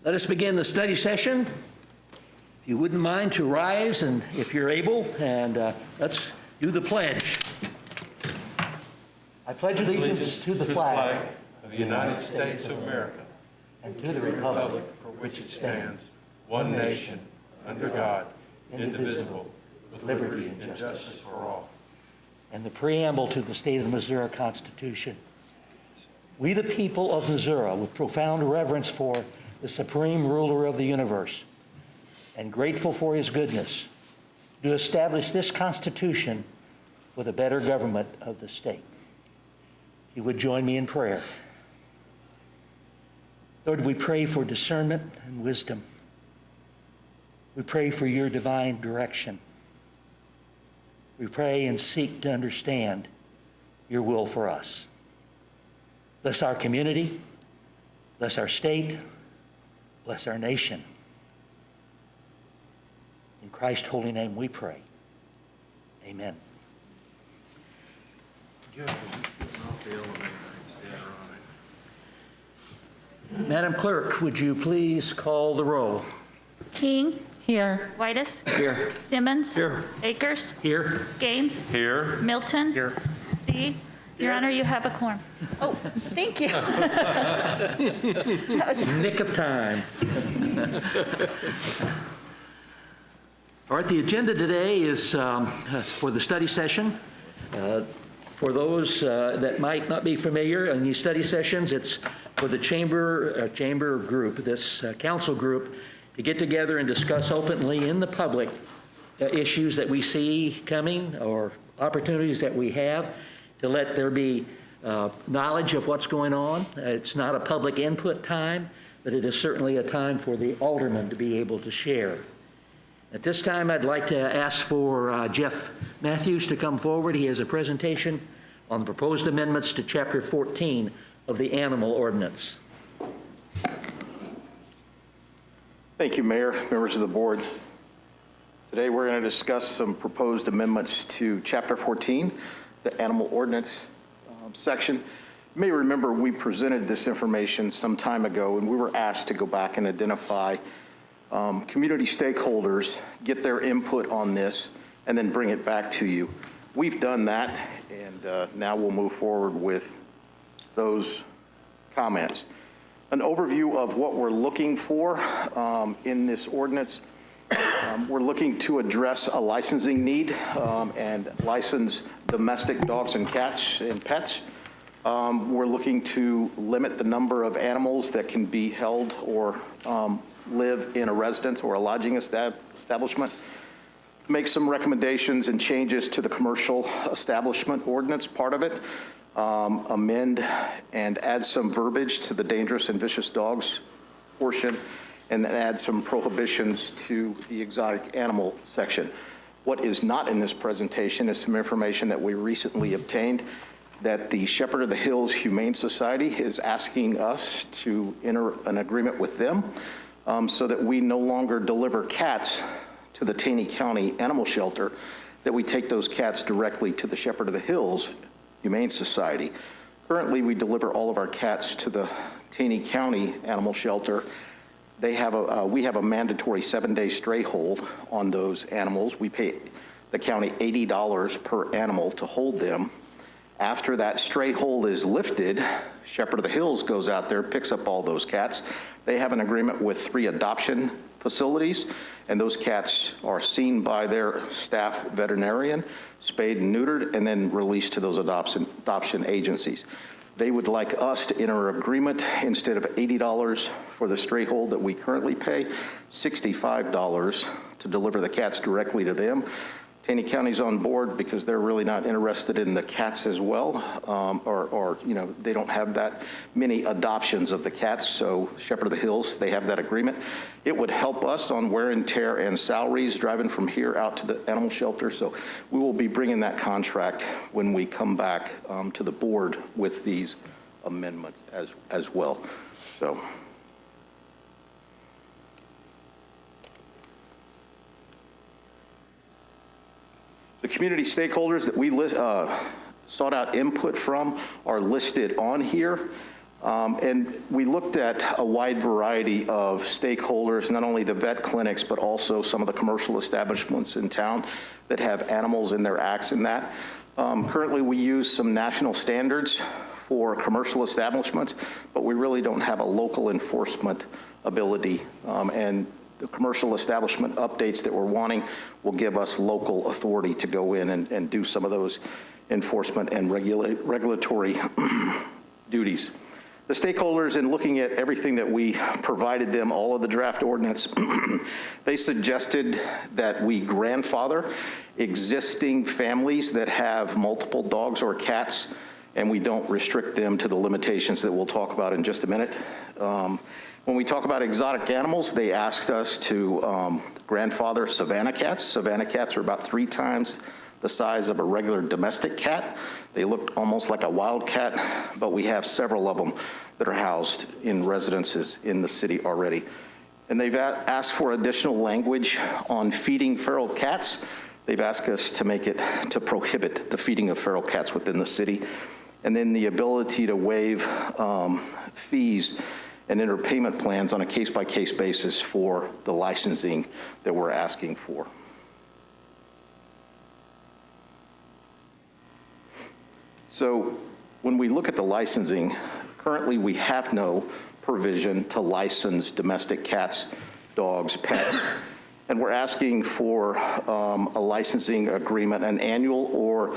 Let us begin the study session. If you wouldn't mind to rise, and if you're able, and let's do the pledge. I pledge allegiance to the flag of the United States of America and to the republic for which it stands, one nation, under God, indivisible, with liberty and justice for all. And the preamble to the State of Missouri Constitution. We, the people of Missouri, with profound reverence for the supreme ruler of the universe, and grateful for his goodness, do establish this Constitution for the better government of the state. You would join me in prayer. Lord, we pray for discernment and wisdom. We pray for your divine direction. We pray and seek to understand your will for us. Bless our community, bless our state, bless our nation. In Christ's holy name we pray. Amen. Madam Clerk, would you please call the roll? King. Here. Whitus. Here. Simmons. Here. Akers. Here. Gaines. Here. Milton. Here. C. Your Honor, you have a quorum. Oh, thank you. That was Nick of time. All right, the agenda today is for the study session. For those that might not be familiar, in these study sessions, it's for the chamber group, this council group, to get together and discuss openly in the public issues that we see coming or opportunities that we have, to let there be knowledge of what's going on. It's not a public input time, but it is certainly a time for the aldermen to be able to share. At this time, I'd like to ask for Jeff Matthews to come forward. He has a presentation on the proposed amendments to Chapter 14 of the Animal Ordinance. Thank you, Mayor, members of the board. Today we're going to discuss some proposed amendments to Chapter 14, the Animal Ordinance section. You may remember we presented this information some time ago, and we were asked to go back and identify community stakeholders, get their input on this, and then bring it back to you. We've done that, and now we'll move forward with those comments. An overview of what we're looking for in this ordinance. We're looking to address a licensing need and license domestic dogs and cats and pets. We're looking to limit the number of animals that can be held or live in a residence or a lodging establishment. Make some recommendations and changes to the commercial establishment ordinance part of it. Amend and add some verbiage to the dangerous and vicious dogs portion, and then add some prohibitions to the exotic animal section. What is not in this presentation is some information that we recently obtained that the Shepherd of the Hills Humane Society is asking us to enter an agreement with them so that we no longer deliver cats to the Taney County Animal Shelter, that we take those cats directly to the Shepherd of the Hills Humane Society. Currently, we deliver all of our cats to the Taney County Animal Shelter. We have a mandatory 7-day stray hold on those animals. We pay the county $80 per animal to hold them. After that stray hold is lifted, Shepherd of the Hills goes out there, picks up all those cats. They have an agreement with 3 adoption facilities, and those cats are seen by their staff veterinarian, spayed and neutered, and then released to those adoption agencies. They would like us to enter an agreement, instead of $80 for the stray hold that we currently pay, $65 to deliver the cats directly to them. Taney County's on board because they're really not interested in the cats as well, or you know, they don't have that many adoptions of the cats, so Shepherd of the Hills, they have that agreement. It would help us on wear and tear and salaries driving from here out to the animal shelter, so we will be bringing that contract when we come back to the board with these amendments as well. So. The community stakeholders that we sought out input from are listed on here. And we looked at a wide variety of stakeholders, not only the vet clinics, but also some of the commercial establishments in town that have animals in their acts in that. Currently, we use some national standards for commercial establishments, but we really don't have a local enforcement ability. And the commercial establishment updates that we're wanting will give us local authority to go in and do some of those enforcement and regulatory duties. The stakeholders, in looking at everything that we provided them, all of the draft ordinance, they suggested that we grandfather existing families that have multiple dogs or cats, and we don't restrict them to the limitations that we'll talk about in just a minute. When we talk about exotic animals, they asked us to grandfather savanna cats. Savanna cats are about 3 times the size of a regular domestic cat. They look almost like a wild cat, but we have several of them that are housed in residences in the city already. And they've asked for additional language on feeding feral cats. They've asked us to make it to prohibit the feeding of feral cats within the city. And then the ability to waive fees and enter payment plans on a case-by-case basis for the licensing that we're asking for. So when we look at the licensing, currently we have no provision to license domestic cats, dogs, pets, and we're asking for a licensing agreement, an annual or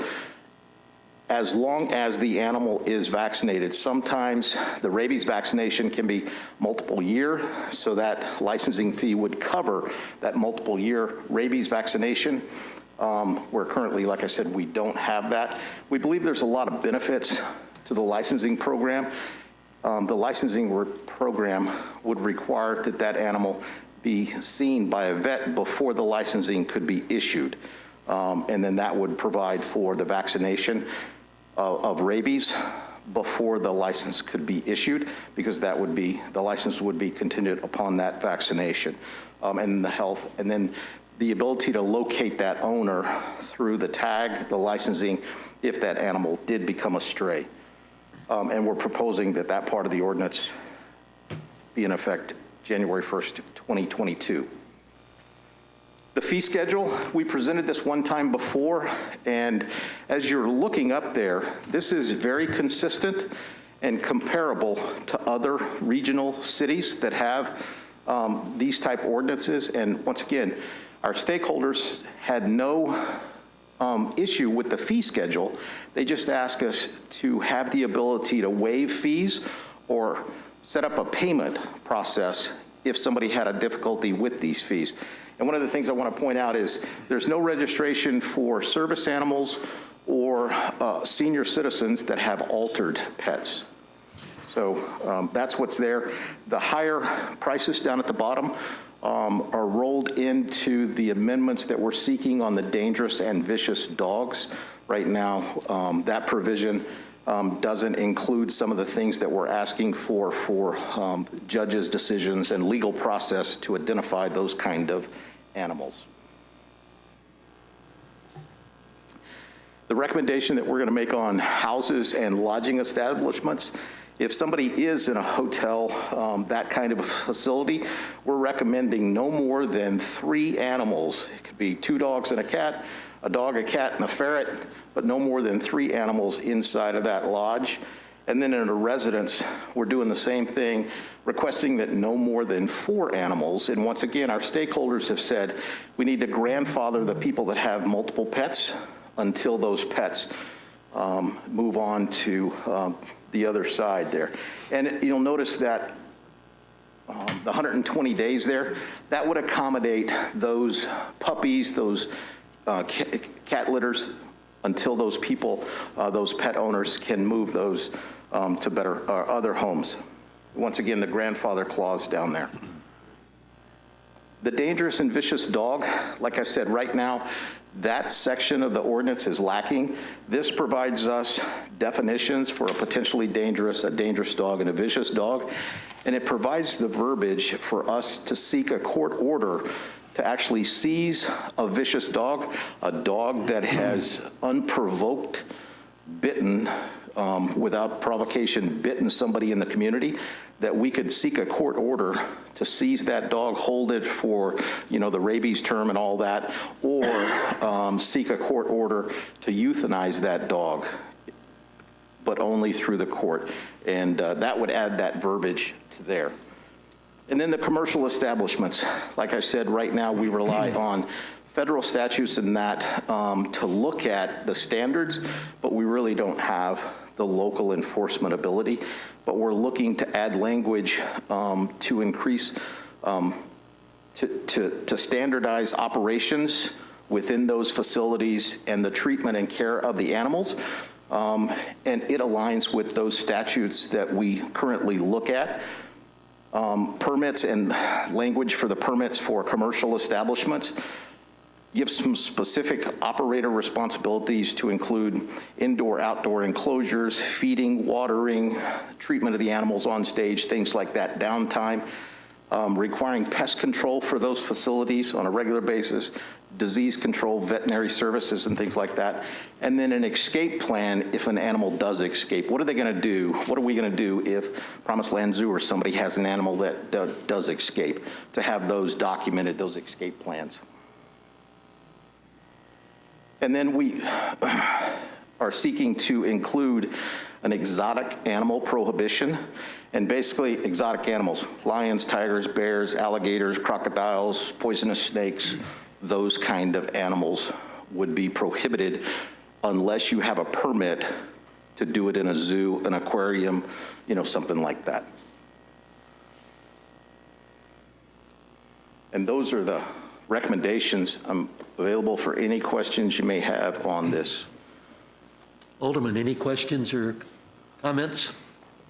as long as the animal is vaccinated. Sometimes the rabies vaccination can be multiple year, so that licensing fee would cover that multiple year rabies vaccination. Where currently, like I said, we don't have that. We believe there's a lot of benefits to the licensing program. The licensing program would require that that animal be seen by a vet before the licensing could be issued. And then that would provide for the vaccination of rabies before the license could be issued, because that would be, the license would be contingent upon that vaccination and the health. And then the ability to locate that owner through the tag, the licensing, if that animal did become a stray. And we're proposing that that part of the ordinance be in effect January 1st, 2022. The fee schedule, we presented this one time before, and as you're looking up there, this is very consistent and comparable to other regional cities that have these type ordinances. And once again, our stakeholders had no issue with the fee schedule. They just asked us to have the ability to waive fees or set up a payment process if somebody had a difficulty with these fees. And one of the things I want to point out is there's no registration for service animals or senior citizens that have altered pets. So that's what's there. The higher prices down at the bottom are rolled into the amendments that we're seeking on the dangerous and vicious dogs. Right now, that provision doesn't include some of the things that we're asking for judges' decisions and legal process to identify those kind of animals. The recommendation that we're going to make on houses and lodging establishments, if somebody is in a hotel, that kind of facility, we're recommending no more than 3 animals. It could be 2 dogs and a cat, a dog, a cat, and a ferret, but no more than 3 animals inside of that lodge. And then in a residence, we're doing the same thing, requesting that no more than 4 animals. And once again, our stakeholders have said we need to grandfather the people that have multiple pets until those pets move on to the other side there. And you'll notice that the 120 days there, that would accommodate those puppies, those cat litters, until those people, those pet owners can move those to better other homes. Once again, the grandfather clause down there. The dangerous and vicious dog, like I said, right now, that section of the ordinance is lacking. This provides us definitions for a potentially dangerous, a dangerous dog, and a vicious dog, and it provides the verbiage for us to seek a court order to actually seize a vicious dog, a dog that has unprovoked bitten, without provocation, bitten somebody in the community, that we could seek a court order to seize that dog, hold it for, the rabies term and all that, or seek a court order to euthanize that dog, but only through the court. And that would add that verbiage to there. And then the commercial establishments. Like I said, right now we rely on federal statutes and that to look at the standards, but we really don't have the local enforcement ability. But we're looking to add language to increase, to standardize operations within those facilities and the treatment and care of the animals. And it aligns with those statutes that we currently look at. Permits and language for the permits for commercial establishments. Give some specific operator responsibilities to include indoor, outdoor enclosures, feeding, watering, treatment of the animals on stage, things like that, downtime, requiring pest control for those facilities on a regular basis, disease control, veterinary services, and things like that. And then an escape plan if an animal does escape. What are they going to do? What are we going to do if Promised Land Zoo or somebody has an animal that does escape? To have those documented, those escape plans. And then we are seeking to include an exotic animal prohibition. And basically, exotic animals, lions, tigers, bears, alligators, crocodiles, poisonous snakes, those kind of animals would be prohibited unless you have a permit to do it in a zoo, an aquarium, something like that. And those are the recommendations. I'm available for any questions you may have on this. Alderman, any questions or comments?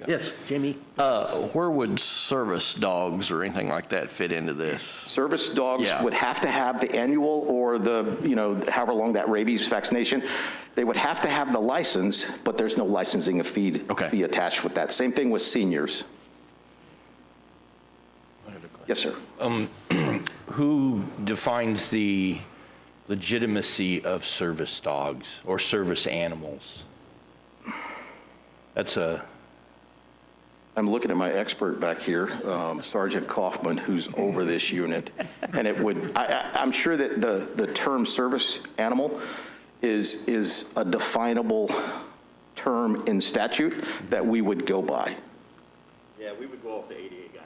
Yes, Jamie? Where would service dogs or anything like that fit into this? Service dogs Yeah. would have to have the annual or the, however long that rabies vaccination. They would have to have the license, but there's no licensing fee attached with that. Same thing with seniors. Yes, sir. Who defines the legitimacy of service dogs or service animals? I'm looking at my expert back here, Sergeant Kaufman, who's over this unit. And I'm sure that the term service animal is a definable term in statute that we would go by. Yeah, we would go off the ADA guide.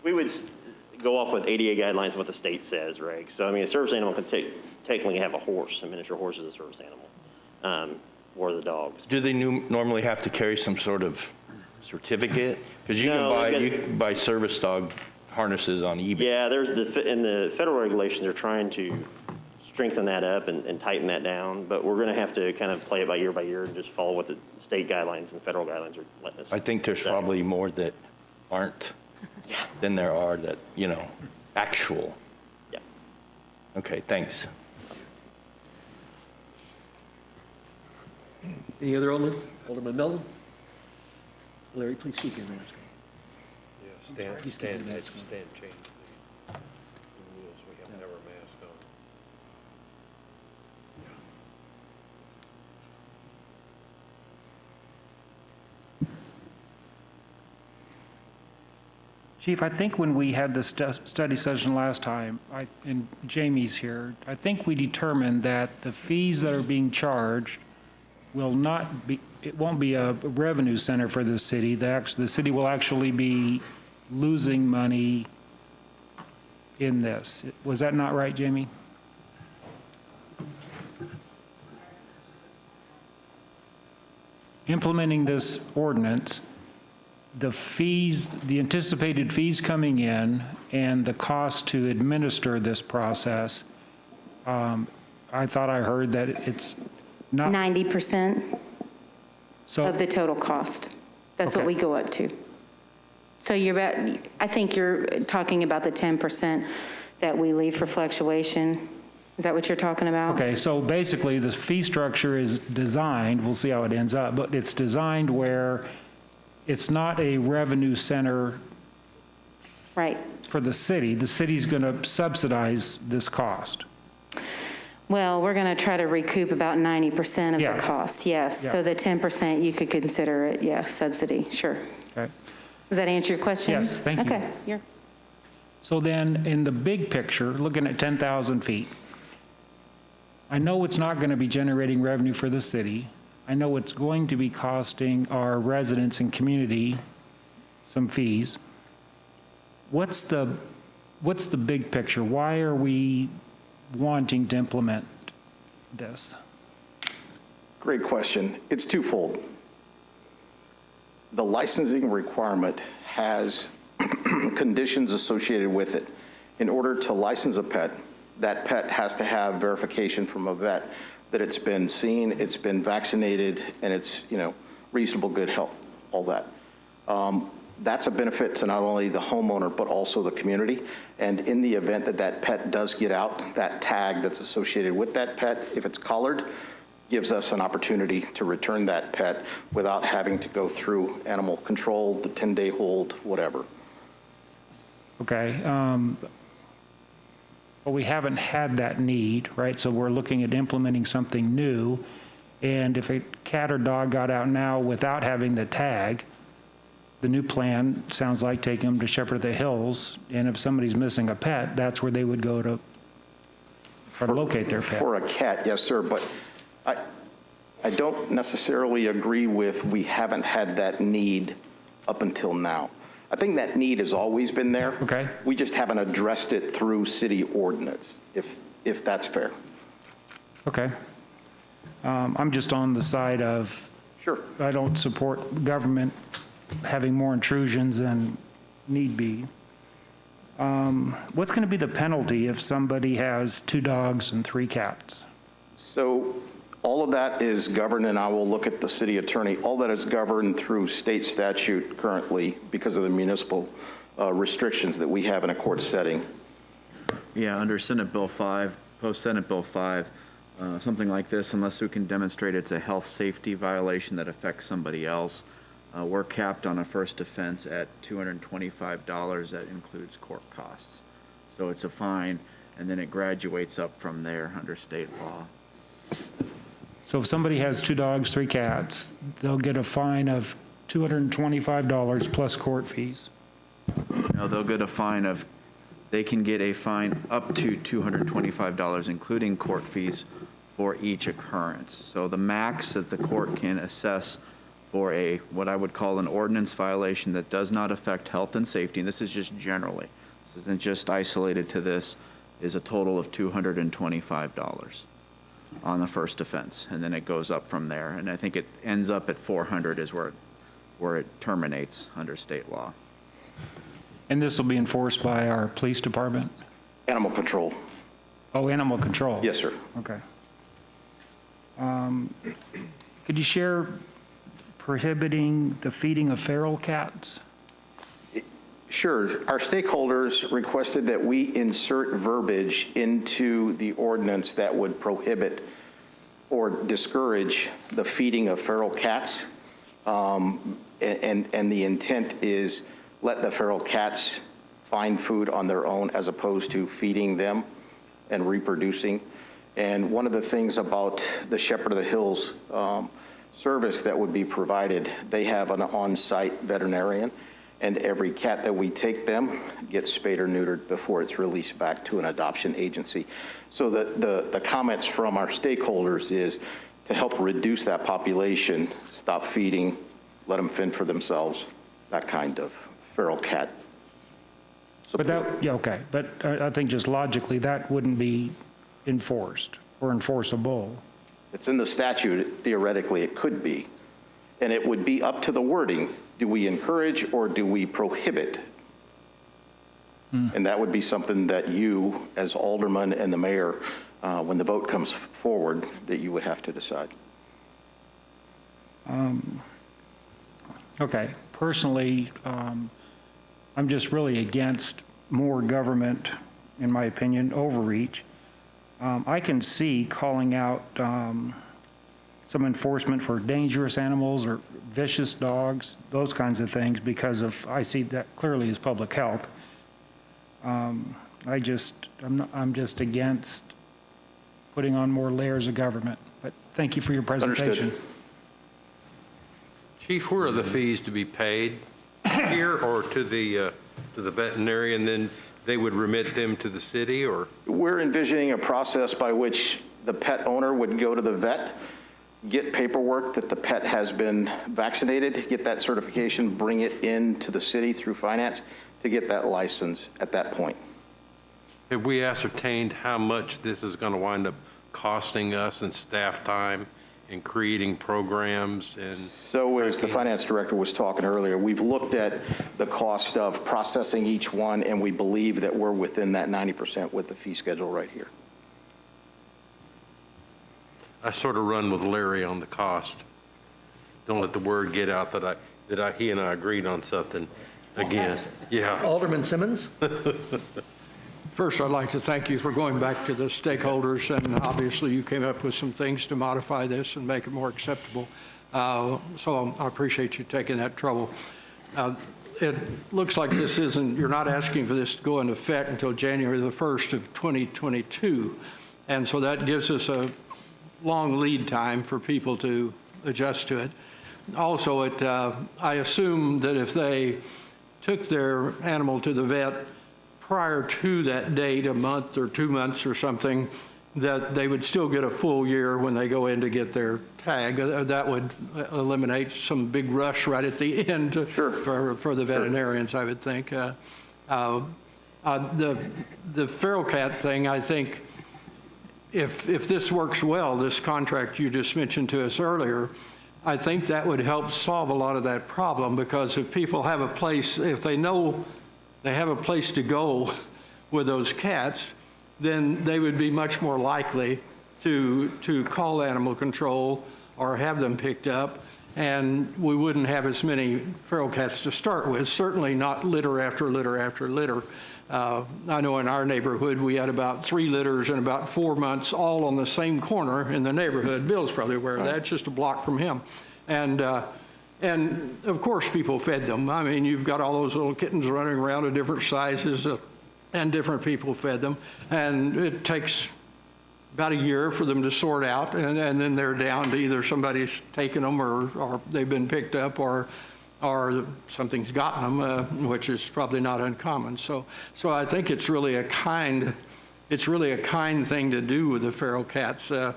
We would go off with ADA guidelines and what the state says, right? So, I mean, a service animal can technically have a horse. A miniature horse is a service animal, or the dogs. Do they normally have to carry some sort of certificate? Because you can buy service dog harnesses on eBay. Yeah, in the federal regulations, they're trying to strengthen that up and tighten that down, but we're going to have to kind of play it by year and just follow what the state guidelines and federal guidelines are letting us. I think there's say. probably more that aren't than there are that, actual. Yeah. Okay, thanks. Any other Alderman? Alderman Melton? Larry, please keep your mask on. Yeah, Please Stan keep your mask on. changed the rules. We have to have our mask on. Chief, I think when we had the study session last time, and Jamie's here, I think we determined that the fees that are being charged will not be, it won't be a revenue center for the city. The city will actually be losing money in this. Was that not right, Jamie? Implementing this ordinance, the fees, the anticipated fees coming in and the cost to administer this process, I thought I heard that it's not. 90% So, of the total cost. That's what Okay. we go up to. So I think you're talking about the 10% that we leave for fluctuation. Is that what you're talking about? okay, so basically the fee structure is designed, we'll see how it ends up, but it's designed where it's not a revenue center Right. for the city. The city's going to subsidize this cost. Well, we're going to try to recoup about 90% of Yeah. the cost, yes. Yeah. So the 10%, you could consider it, yeah, subsidy, sure. Okay. Does that answer your question? Yes, thank you. Okay, you're, So then, in the big picture, looking at 10,000 feet, I know it's not going to be generating revenue for the city. I know it's going to be costing our residents and community some fees. What's the big picture? Why are we wanting to implement this? Great question. It's twofold. The licensing requirement has conditions associated with it. In order to license a pet, that pet has to have verification from a vet that it's been seen, it's been vaccinated, and it's, reasonable good health, all that. That's a benefit to not only the homeowner, but also the community. And in the event that that pet does get out, that tag that's associated with that pet, if it's collared, gives us an opportunity to return that pet without having to go through animal control, the 10-day hold, whatever. Okay. But we haven't had that need, right? So we're looking at implementing something new. And if a cat or dog got out now without having the tag, the new plan sounds like taking them to Shepherd of the Hills. And if somebody's missing a pet, that's where they would go to try to locate their pet. For a cat, yes, sir, but I don't necessarily agree with we haven't had that need up until now. I think that need has always been there. Okay. We just haven't addressed it through city ordinance, if that's fair. Okay. I'm just on the side of, Sure. I don't support government having more intrusions than need be. What's going to be the penalty if somebody has 2 dogs and 3 cats? So all of that is governed, and I will look at the city attorney, all that is governed through state statute currently because of the municipal restrictions that we have in a court setting. Yeah, under Senate Bill 5, post-Senate Bill 5, something like this, unless we can demonstrate it's a health safety violation that affects somebody else, we're capped on a first offense at $225. That includes court costs. So it's a fine, and then it graduates up from there under state law. So if somebody has 2 dogs, 3 cats, they'll get a fine of $225 plus court fees. Now, they'll get a fine of, they can get a fine up to $225, including court fees, for each occurrence. So the max that the court can assess for a, what I would call an ordinance violation that does not affect health and safety, and this is just generally, this isn't just isolated to this, is a total of $225 on the first offense, and then it goes up from there. And I think it ends up at 400 is where it terminates under state law. And this will be enforced by our police department? Animal control. Oh, animal control? Yes, sir. Okay. Could you share prohibiting the feeding of feral cats? Sure. Our stakeholders requested that we insert verbiage into the ordinance that would prohibit or discourage the feeding of feral cats. And the intent is let the feral cats find food on their own as opposed to feeding them and reproducing. And one of the things about the Shepherd of the Hills service that would be provided, they have an on-site veterinarian, and every cat that we take them gets spayed or neutered before it's released back to an adoption agency. So the comments from our stakeholders is to help reduce that population, stop feeding, let them fend for themselves, that kind of feral cat But support. that, yeah, okay. But I think just logically, that wouldn't be enforced or enforceable. It's in the statute, theoretically it could be, and it would be up to the wording. Do we encourage or do we prohibit? And that would be something that you, as alderman and the mayor, when the vote comes forward, that you would have to decide. Okay. Personally, I'm just really against more government, in my opinion, overreach. I can see calling out some enforcement for dangerous animals or vicious dogs, those kinds of things, because of, I see that clearly as public health. I'm just against putting on more layers of government. But thank you for your presentation. Understood. Chief, where are the fees to be paid? Here or to the veterinarian, then they would remit them to the city, or? We're envisioning a process by which the pet owner would go to the vet, get paperwork that the pet has been vaccinated, get that certification, bring it into the city through finance to get that license at that point. Have we ascertained how much this is going to wind up costing us in staff time in creating programs and? So as the finance director was talking earlier, we've looked at the cost of processing each one, and we believe that we're within that 90% with the fee schedule right here. I sort of run with Larry on the cost. Don't let the word get out that he and I agreed on something again. Yeah. Alderman Simmons? First, I'd like to thank you for going back to the stakeholders, and obviously you came up with some things to modify this and make it more acceptable. So I appreciate you taking that trouble. It looks like this isn't, you're not asking for this to go into effect until January the 1st of 2022. And so that gives us a long lead time for people to adjust to it. Also, I assume that if they took their animal to the vet prior to that date, a month or 2 months or something, that they would still get a full year when they go in to get their tag. That would eliminate some big rush right at the end for the veterinarians, I would think. The feral cat thing, I think, if this works well, this contract you just mentioned to us earlier, I think that would help solve a lot of that problem, because if people have a place, if they know they have a place to go with those cats, then they would be much more likely to call animal control or have them picked up, and we wouldn't have as many feral cats to start with, certainly not litter after litter after litter. I know in our neighborhood we had about 3 litters in about 4 months, all on the same corner in the neighborhood. Bill's probably aware of that, just a block from him. And of course people fed them. I mean, you've got all those little kittens running around of different sizes, and different people fed them. And it takes about a year for them to sort out, and then they're down to either somebody's taken them or they've been picked up, or something's gotten them, which is probably not uncommon. So I think it's really a kind thing to do with the feral cats. I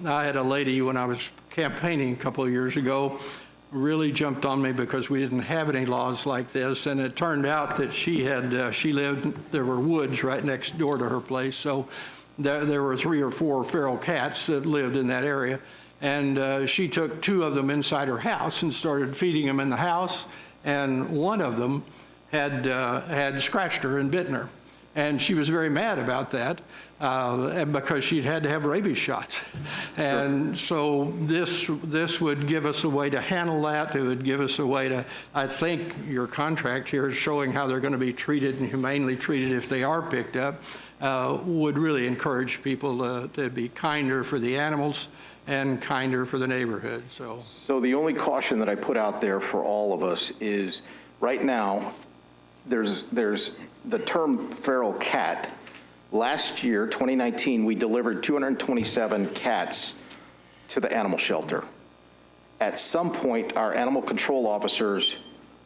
had a lady when I was campaigning a couple of years ago really jumped on me because we didn't have any laws like this, and it turned out that she lived, there were woods right next door to her place, so there were 3 or 4 feral cats that lived in that area. And she took 2 of them inside her house and started feeding them in the house. And one of them had scratched her and bitten her. And she was very mad about that because she'd had to have rabies shots. And so this would give us a way to handle that. It would give us a way to, I think your contract here is showing how they're going to be treated and humanely treated if they are picked up, would really encourage people to be kinder for the animals and kinder for the neighborhood. So the only caution that I put out there for all of us is, right now, there's the term feral cat. Last year, 2019, we delivered 227 cats to the animal shelter. At some point, our animal control officers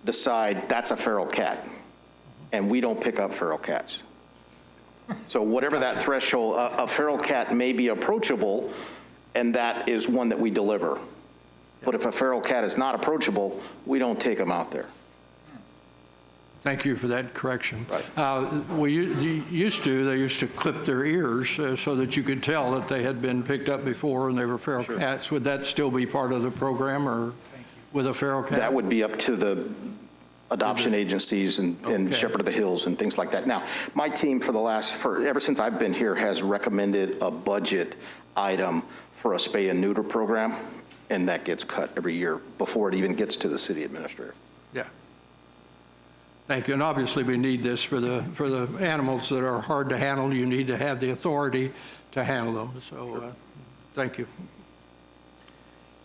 decide that's a feral cat, and we don't pick up feral cats. So whatever that threshold, a feral cat may be approachable, and that is one that we deliver. But if a feral cat is not approachable, we don't take them out there. thank you for that correction. Right. They used to clip their ears so that you could tell that they had been picked up before and they were feral cats. Would that still be part of the program, or with a feral cat? That would be up to the adoption agencies and Okay. Shepherd of the Hills and things like that. Now, my team ever since I've been here has recommended a budget item for a spay and neuter program, and that gets cut every year before it even gets to the city administrator. Yeah. Thank you. And obviously we need this for the animals that are hard to handle. You need to have the authority to handle them. So thank you.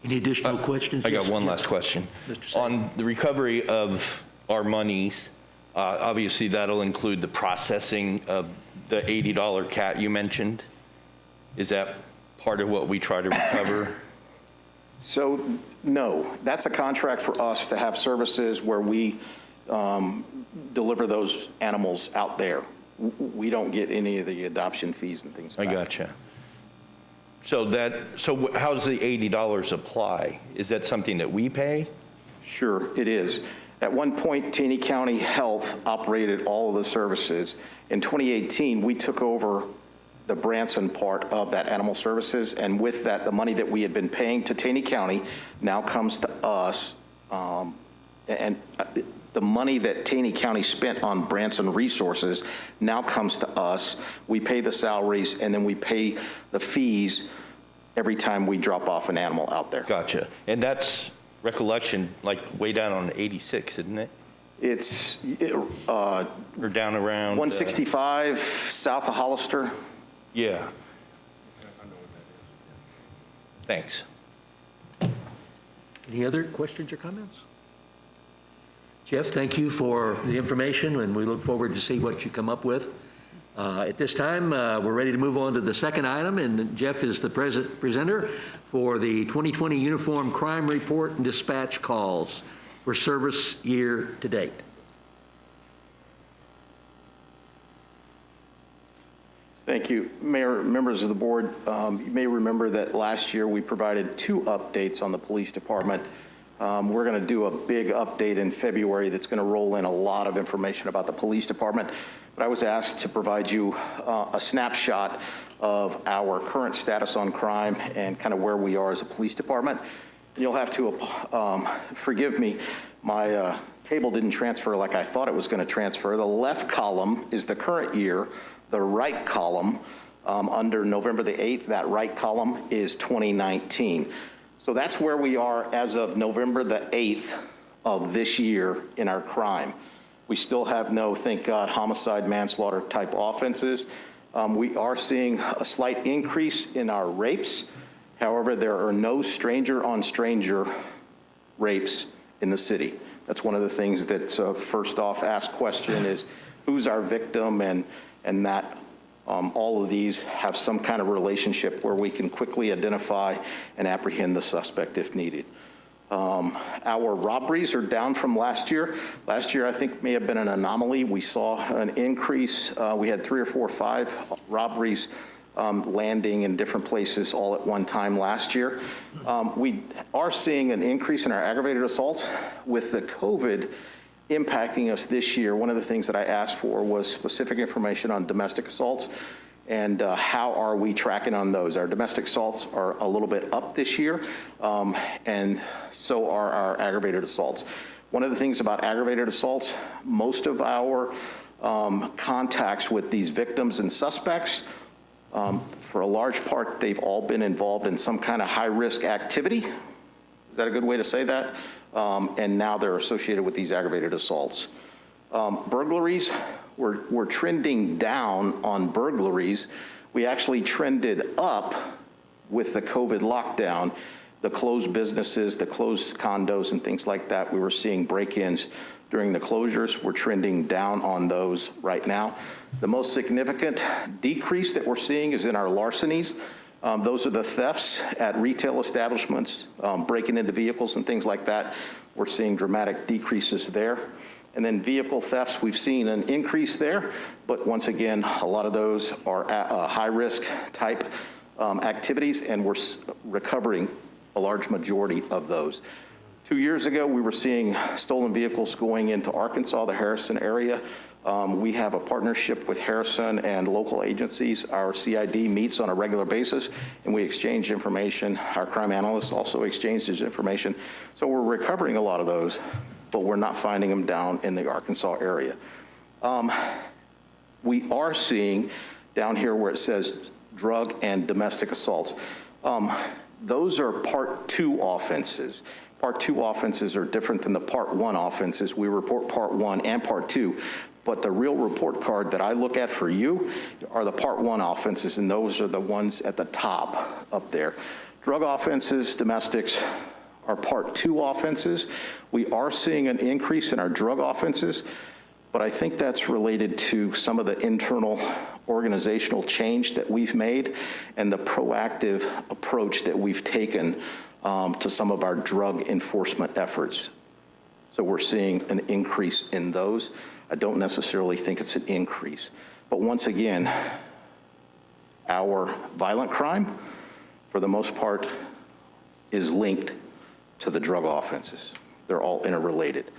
Any additional questions? I got one last question. Mr. Sagan. On the recovery of our monies, obviously that'll include the processing of the $80 cat you mentioned. Is that part of what we try to recover? So, no, that's a contract for us to have services where we deliver those animals out there. We don't get any of the adoption fees and things I like that. gotcha. So how does the $80 apply? Is that something that we pay? Sure, it is. At one point, Taney County Health operated all of the services. In 2018, we took over the Branson part of that animal services, and with that, the money that we had been paying to Taney County now comes to us, and the money that Taney County spent on Branson resources now comes to us. We pay the salaries, and then we pay the fees every time we drop off an animal out there. Gotcha. And that's recollection, like way down on 86, isn't it? It's Or down around? 165 south of Hollister. Yeah. Thanks. Any other questions or comments? Jeff, thank you for the information, and we look forward to see what you come up with. At this time, we're ready to move on to the second item, and Jeff is the presenter for the 2020 Uniform Crime Report and Dispatch Calls for service year to date. Thank you. Mayor, members of the board, you may remember that last year we provided 2 updates on the police department. We're going to do a big update in February that's going to roll in a lot of information about the police department. But I was asked to provide you a snapshot of our current status on crime and kind of where we are as a police department. And you'll have to forgive me, my table didn't transfer like I thought it was going to transfer. The left column is the current year. The right column, under November the 8th, that right column is 2019. So that's where we are as of November the 8th of this year in our crime. We still have no, thank God, homicide, manslaughter type offenses. We are seeing a slight increase in our rapes. However, there are no stranger on stranger rapes in the city. That's one of the things that's first off asked question is who's our victim, and that all of these have some kind of relationship where we can quickly identify and apprehend the suspect if needed. Our robberies are down from last year. Last year, I think, may have been an anomaly. We saw an increase. We had 3 or 4 or 5 robberies landing in different places all at one time last year. We are seeing an increase in our aggravated assaults. With the COVID impacting us this year, one of the things that I asked for was specific information on domestic assaults and how are we tracking on those. Our domestic assaults are a little bit up this year, and so are our aggravated assaults. One of the things about aggravated assaults, most of our contacts with these victims and suspects, for a large part, they've all been involved in some kind of high-risk activity. Is that a good way to say that? And now they're associated with these aggravated assaults. Burglaries, we're trending down on burglaries. We actually trended up with the COVID lockdown. The closed businesses, the closed condos and things like that, we were seeing break-ins during the closures. We're trending down on those right now. The most significant decrease that we're seeing is in our larcenies. Those are the thefts at retail establishments, breaking into vehicles and things like that. We're seeing dramatic decreases there. And then vehicle thefts, we've seen an increase there, but once again, a lot of those are high-risk type activities, and we're recovering a large majority of those. 2 years ago, we were seeing stolen vehicles going into Arkansas, the Harrison area. We have a partnership with Harrison and local agencies. Our CID meets on a regular basis, and we exchange information. Our crime analyst also exchanges information. So we're recovering a lot of those, but we're not finding them down in the Arkansas area. We are seeing down here where it says drug and domestic assaults. Those are Part 2 offenses. Part 2 offenses are different than the Part 1 offenses. We report Part 1 and Part 2. But the real report card that I look at for you are the Part 1 offenses, and those are the ones at the top up there. Drug offenses, domestics, are Part 2 offenses. We are seeing an increase in our drug offenses, but I think that's related to some of the internal organizational change that we've made and the proactive approach that we've taken to some of our drug enforcement efforts. So we're seeing an increase in those. I don't necessarily think it's an increase. But once again, our violent crime, for the most part, is linked to the drug offenses. They're all interrelated.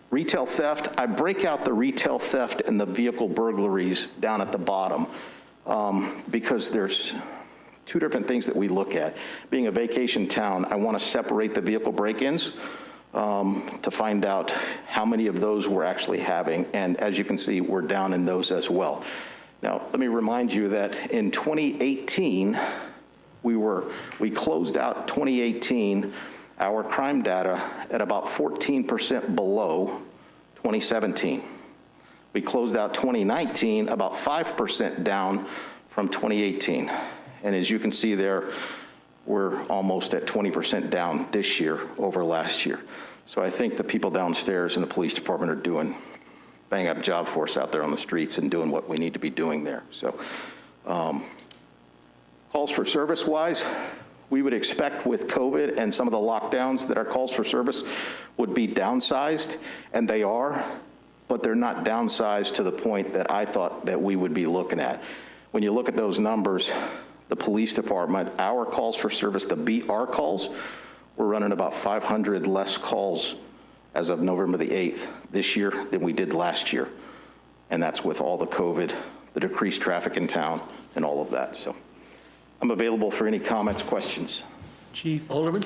Retail theft, I break out the retail theft and the vehicle burglaries down at the bottom because there's two different things that we look at. Being a vacation town, I want to separate the vehicle break-ins to find out how many of those we're actually having. And as you can see, we're down in those as well. Now, let me remind you that in 2018, we closed out 2018, our crime data at about 14% below 2017. We closed out 2019 about 5% down from 2018. And as you can see there, we're almost at 20% down this year over last year. So I think the people downstairs in the police department are doing a bang-up job for us out there on the streets and doing what we need to be doing there. So calls for service-wise, we would expect with COVID and some of the lockdowns that our calls for service would be downsized, and they are, but they're not downsized to the point that I thought that we would be looking at. When you look at those numbers, the police department, our calls for service, the BR calls, we're running about 500 less calls as of November the 8th this year than we did last year. And that's with all the COVID, the decreased traffic in town, and all of that. So I'm available for any comments, questions. Chief, Alderman?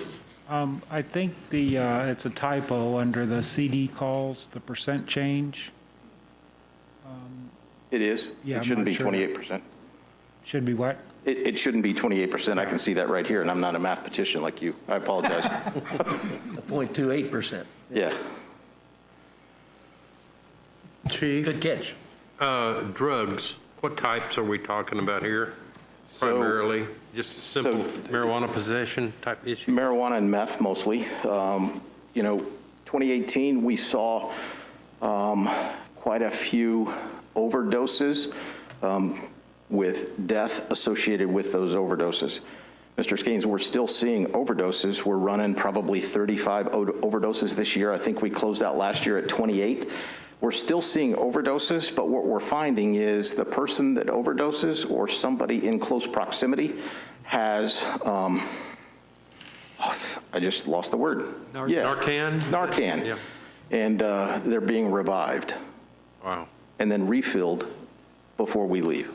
I think it's a typo under the CD calls, the percent change. It is. Yeah, It shouldn't I'm be not sure. 28%. Should be what? It shouldn't be 28%. I can see that right here, and I'm not a mathematician like you. I apologize. 0.28%. Yeah. Chief, Good catch. drugs, what types are we talking about here? So- Primarily, just simple so- marijuana possession type issue? Marijuana and meth mostly. 2018, we saw quite a few overdoses with death associated with those overdoses. Mr. Skanes, we're still seeing overdoses. We're running probably 35 overdoses this year. I think we closed out last year at 28. We're still seeing overdoses, but what we're finding is the person that overdoses or somebody in close proximity has, I just lost the word. Yeah. Narcan? Narcan. Yeah. And they're being revived Wow. and then refilled before we leave.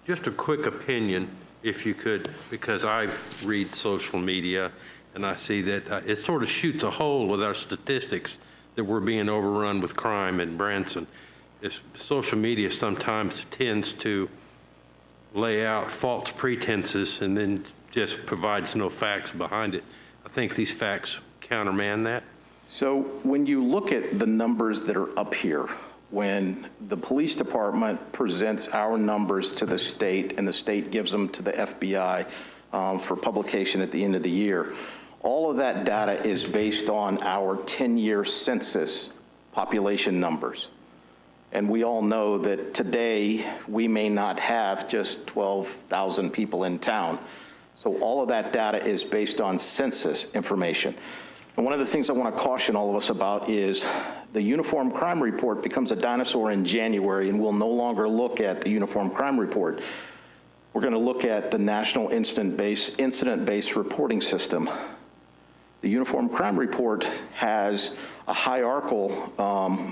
Just a quick opinion, if you could, because I read social media and I see that it sort of shoots a hole with our statistics that we're being overrun with crime in Branson. Social media sometimes tends to lay out false pretenses and then just provides no facts behind it. I think these facts countermand that. So when you look at the numbers that are up here, when the police department presents our numbers to the state and the state gives them to the FBI for publication at the end of the year, all of that data is based on our 10-year census population numbers. And we all know that today we may not have just 12,000 people in town. So all of that data is based on census information. And one of the things I want to caution all of us about is the Uniform Crime Report becomes a dinosaur in January, and we'll no longer look at the Uniform Crime Report. We're going to look at the National Incident-Based Reporting System. The Uniform Crime Report has a hierarchical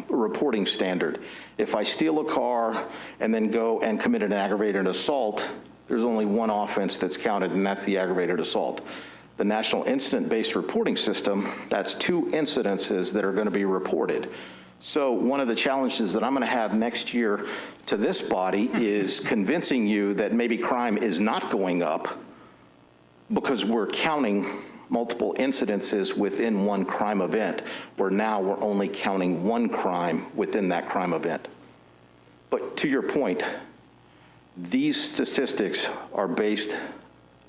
reporting standard. If I steal a car and then go and commit an aggravated assault, there's only one offense that's counted, and that's the aggravated assault. The National Incident-Based Reporting System, that's 2 incidences that are going to be reported. So one of the challenges that I'm going to have next year to this body is convincing you that maybe crime is not going up because we're counting multiple incidences within one crime event, where now we're only counting one crime within that crime event. But to your point, these statistics are based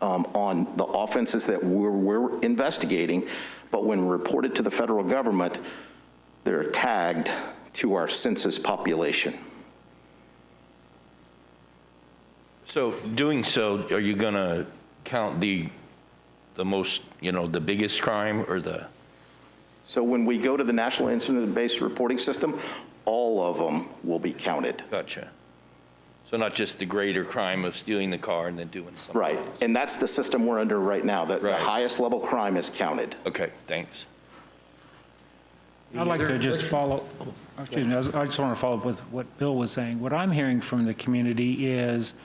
on the offenses that we're investigating, but when reported to the federal government, they're tagged to our census population. So doing so, are you going to count the most, the biggest crime or the? So when we go to the National Incident-Based Reporting System, all of them will be counted. Gotcha. So not just the greater crime of stealing the car and then doing something. Right, and that's the system we're under right now, that the Right. highest level crime is counted. Okay, thanks. I'd like to just follow, excuse me, I just want to follow up with what Bill was saying. What I'm hearing from the community is,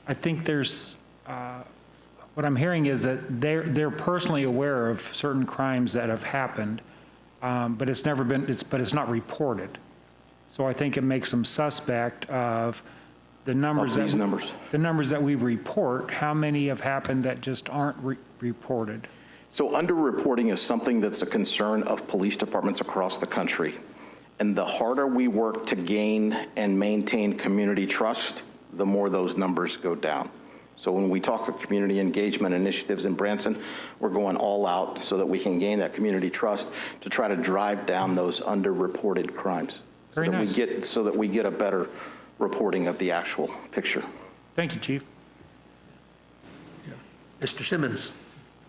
I think there's, what I'm hearing is that they're personally aware of certain crimes that have happened, but it's never been, but it's not reported. So I think it makes them suspect of the numbers. Of these numbers. The numbers that we report, how many have happened that just aren't reported? So underreporting is something that's a concern of police departments across the country. And the harder we work to gain and maintain community trust, the more those numbers go down. So when we talk of community engagement initiatives in Branson, we're going all out so that we can gain that community trust to try to drive down those underreported crimes. Very nice. So that we get a better reporting of the actual picture. Thank you, Chief. Mr. Simmons.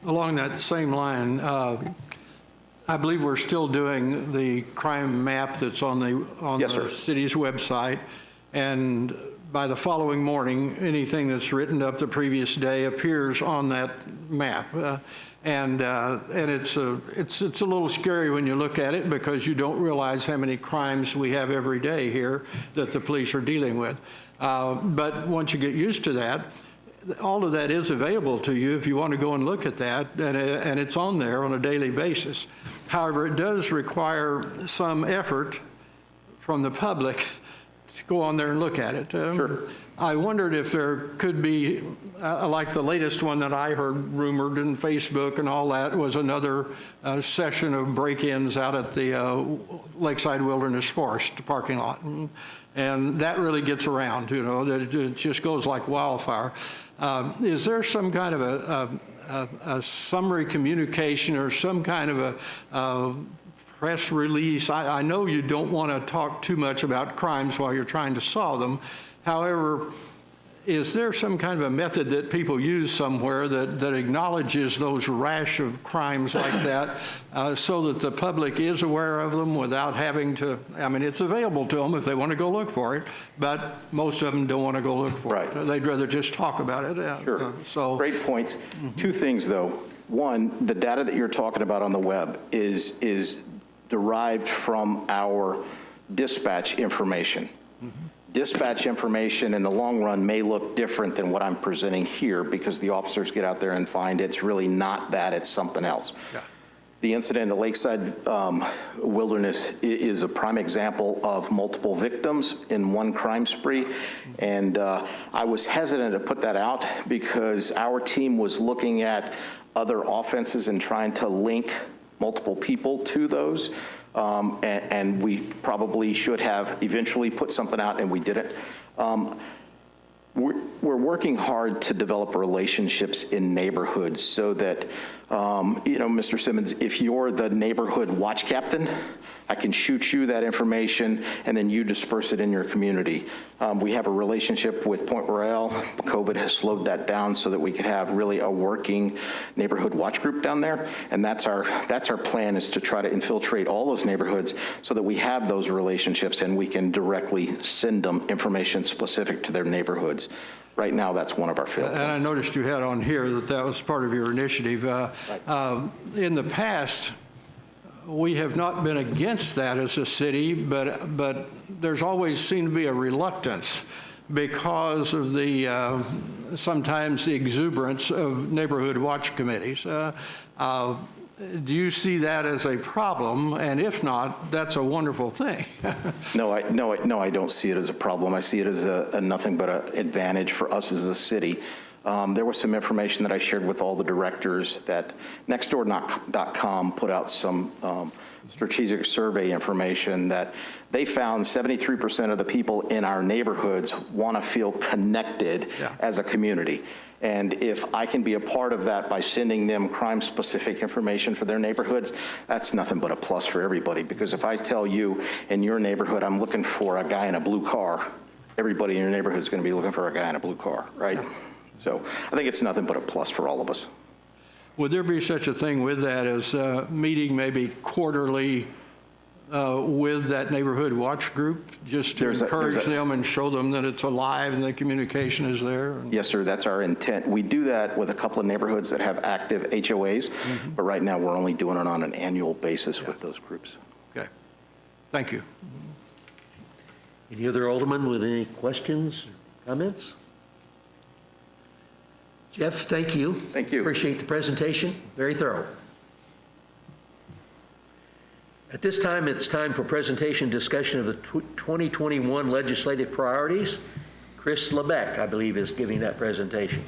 Along that same line, I believe we're still doing the crime map that's on Yes, the sir. city's website. And by the following morning, anything that's written up the previous day appears on that map. And it's a little scary when you look at it because you don't realize how many crimes we have every day here that the police are dealing with. But once you get used to that, all of that is available to you if you want to go and look at that, and it's on there on a daily basis. However, it does require some effort from the public to go on there and look at it. Sure. I wondered if there could be, like the latest one that I heard rumored in Facebook and all that, was another session of break-ins out at the Lakeside Wilderness Forest parking lot. And that really gets around, it just goes like wildfire. Is there some kind of a summary communication or some kind of a press release? I know you don't want to talk too much about crimes while you're trying to solve them. However, is there some kind of a method that people use somewhere that acknowledges those rash of crimes like that so that the public is aware of them without having to, it's available to them if they want to go look for it, but most of them don't want to go look for it. They'd rather just talk about it. Sure. So great points. Two things, though. One, the data that you're talking about on the web is derived from our dispatch information. Dispatch information in the long run may look different than what I'm presenting here because the officers get out there and find it's really not that, it's something else. Yeah. The incident at Lakeside Wilderness is a prime example of multiple victims in one crime spree. And I was hesitant to put that out because our team was looking at other offenses and trying to link multiple people to those. And we probably should have eventually put something out, and we didn't. We're working hard to develop relationships in neighborhoods so that, Mr. Simmons, if you're the neighborhood watch captain, I can shoot you that information, and then you disperse it in your community. We have a relationship with Point Royale. COVID has slowed that down so that we could have really a working neighborhood watch group down there, and that's our plan, is to try to infiltrate all those neighborhoods so that we have those relationships and we can directly send them information specific to their neighborhoods. Right now, that's one of our field. And I noticed you had on here that was part of your initiative. In the past, we have not been against that as a city, but there's always seemed to be a reluctance because of the sometimes the exuberance of neighborhood watch committees. Do you see that as a problem? And if not, that's a wonderful thing. No, I don't see it as a problem. I see it as a nothing but an advantage for us as a city. There was some information that I shared with all the directors that Nextdoor.com put out some strategic survey information that they found 73% of the people in our neighborhoods want to feel connected as a community. And if I can be a part of that by sending them crime-specific information for their neighborhoods, that's nothing but a plus for everybody. Because if I tell you in your neighborhood, I'm looking for a guy in a blue car, everybody in your neighborhood is going to be looking for a guy in a blue car, right? So I think it's nothing but a plus for all of us. Would there be such a thing with that as meeting maybe quarterly with that neighborhood watch group, just to encourage them and show them that it's alive and the communication is there? Yes, sir, that's our intent. We do that with a couple of neighborhoods that have active HOAs, but right now we're only doing it on an annual basis with those groups. Okay, thank you. Any other aldermen with any questions, comments? Jeff, thank you. Thank you. Appreciate the presentation, very thorough. At this time, it's time for presentation discussion of the 2021 legislative priorities. Chris Lebeck, I believe, is giving that presentation.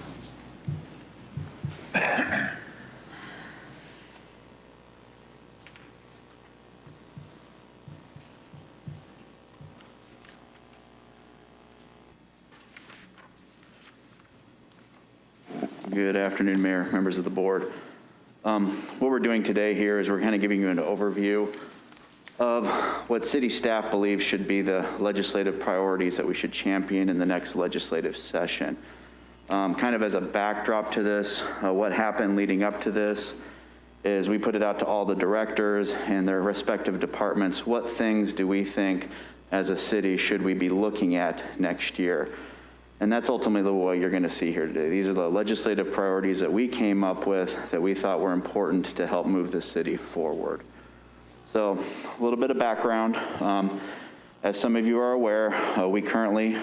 Good afternoon, Mayor, members of the board. What we're doing today here is we're kind of giving you an overview of what city staff believes should be the legislative priorities that we should champion in the next legislative session. Kind of as a backdrop to this, what happened leading up to this is we put it out to all the directors and their respective departments. What things do we think as a city should we be looking at next year? And that's ultimately what you're going to see here today. These are the legislative priorities that we came up with that we thought were important to help move the city forward. So a little bit of background. As some of you are aware, we currently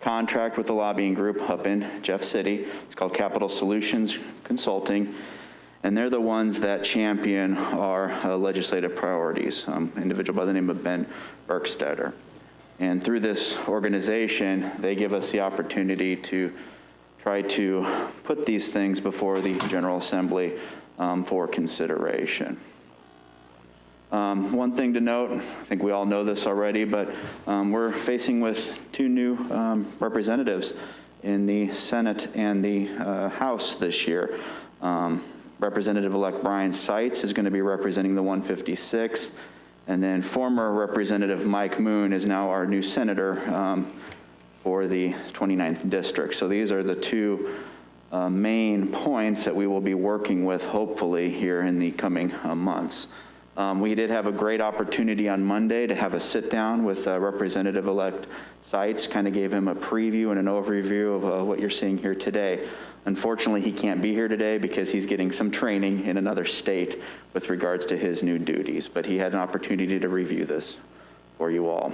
contract with a lobbying group up in Jeff City. It's called Capital Solutions Consulting. And they're the ones that champion our legislative priorities. Individual by the name of Ben Berkstetter. And through this organization, they give us the opportunity to try to put these things before the General Assembly for consideration. One thing to note, I think we all know this already, but we're facing with two new representatives in the Senate and the House this year. Representative-elect Brian Seitz is going to be representing the 156th. And then former Representative Mike Moon is now our new senator for the 29th district. So these are the two main points that we will be working with, hopefully, here in the coming months. We did have a great opportunity on Monday to have a sit-down with Representative-elect Seitz, kind of gave him a preview and an overview of what you're seeing here today. Unfortunately, he can't be here today because he's getting some training in another state with regards to his new duties, but he had an opportunity to review this for you all.